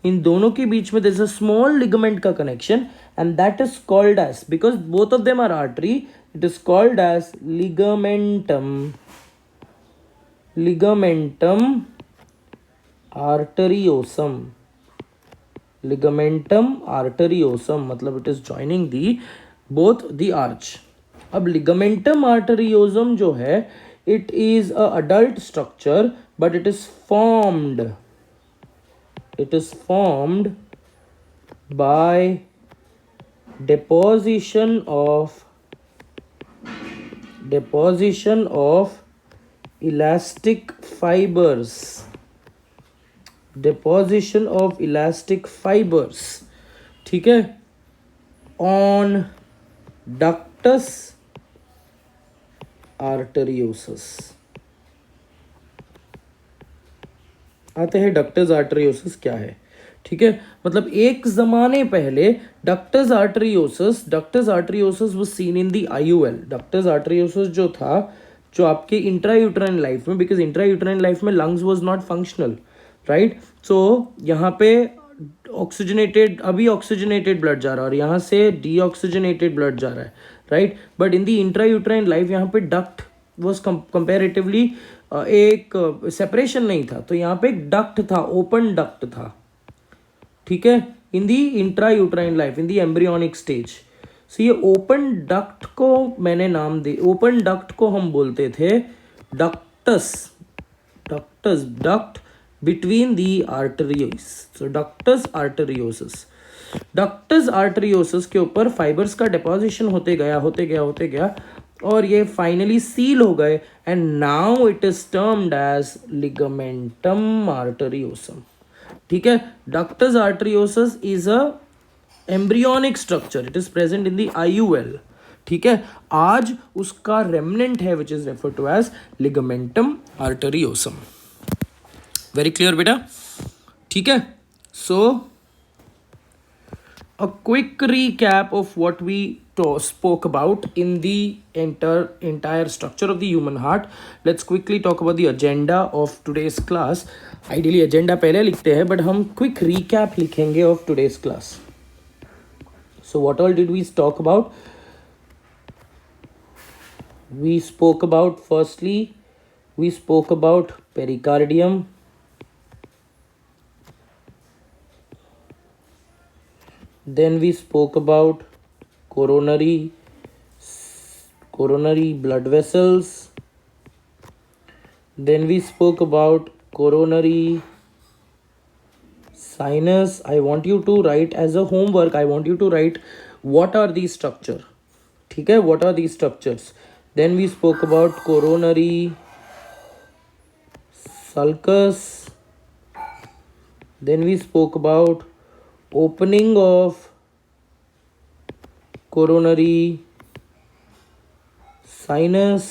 इन दोनों के बीच में there is a small ligament का connection, and that is called as, because both of them are artery, it is called as ligamentum arteriosum. Ligamentum arteriosum मतलब it is joining the both the arch. अब ligamentum arteriosum जो है, it is a adult structure, but it is formed by deposition of elastic fibers. ठीक है, on ductus arteriosus. आते हैं ductus आर्टरियोसिस क्या है. ठीक है, मतलब एक जमाने पहले ductus arteriosus was seen in the IUL. Ductus arteriosus जो था, जो आपके इंट्रायूट्राइन लाइफ में, बिकॉज इंट्रायूट्राइन लाइफ में lungs was not functional, right. So यहाँ पे ऑक्सीजनेटेड, अभी ऑक्सीजनेटेड ब्लड जा रहा है और यहाँ से डीऑक्सीजनेटेड ब्लड जा रहा है, right. But in the intrauterine life यहाँ पे डक्ट वॉज कंपेरेटिवली एक सेपरेशन नहीं था, तो यहाँ पे एक डक्ट था, ओपन डक्ट था, ठीक है, इन दी इंट्रायूट्राइन लाइफ, इन दी एम्ब्रियोनिक स्टेज. सो ये ओपन डक्ट को मैंने नाम दे, ओपन डक्ट को हम बोलते थे ductus. Duct between the arteries. So ductus arteriosus के ऊपर फाइबर्स का डिपोजिशन होते गया और ये फाइनली सील हो गए, and now it is termed as ligamentum arteriosum. ठीक है, ductus arteriosus is a embryonic structure, it is present in the IUL. ठीक है, आज उसका रेमनेंट है which is refer to as ligamentum arteriosum. Very clear बेटा. ठीक है, सो a quick recap of what we spoke about in the entire structure of the human heart. Let's quickly talk about the agenda of today's class. Ideally agenda पहले लिखते हैं, but हम quick recap लिखेंगे of today's class. So what all did we talk about? We spoke about, firstly, we spoke about pericardium. Then we spoke about coronary blood vessels. Then we spoke about coronary sinus. I want you to write as a homework, I want you to write what are these structure. ठीक है, what are these structures. Then we spoke about coronary sulcus. Then we spoke about opening of coronary sinus.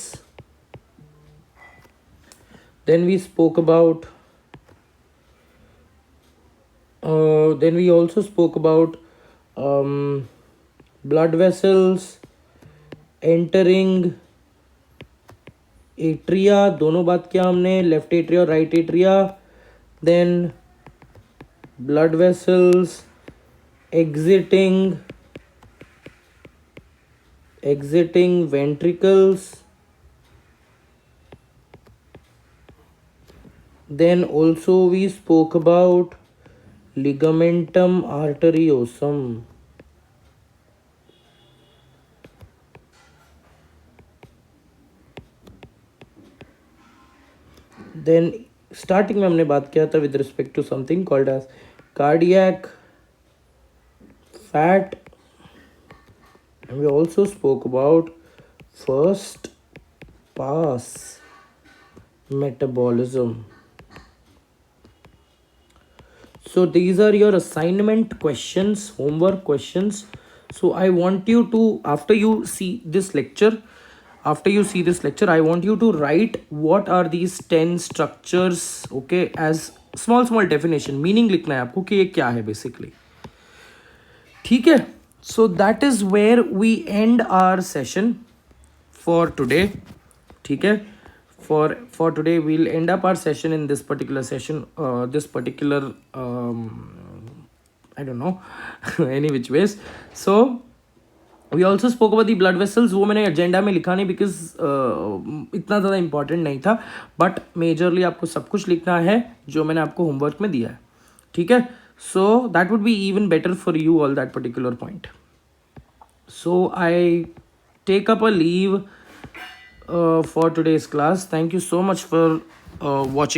Then we spoke about then we also spoke about blood vessels entering atria. दोनों बात किया हमने, left atria और right atria. Then blood vessels exiting ventricles. Then also we spoke about ligamentum arteriosum. Then starting में हमने बात किया था with respect to something called as cardiac fat. And we also spoke about first pass metabolism. So these are your assignment questions, homework questions. So I want you to, after you see this lecture, I want you to write what are these 10 structures, okay, as small definition, meaning लिखना है आपको कि ये क्या है basically. ठीक है, so that is where we end our session for today. ठीक है, for today we'll end up our session in this particular session, this particular I don't know any which ways. So we also spoke about the blood vessels. वो मैंने agenda में लिखा नहीं because इतना ज़्यादा important नहीं था, बट मेजरली आपको सब कुछ लिखना है जो मैंने आपको होमवर्क में दिया है. ठीक है, so that would be even better for you all that particular point. So I take up a leave for today's class. Thank you so much for watching.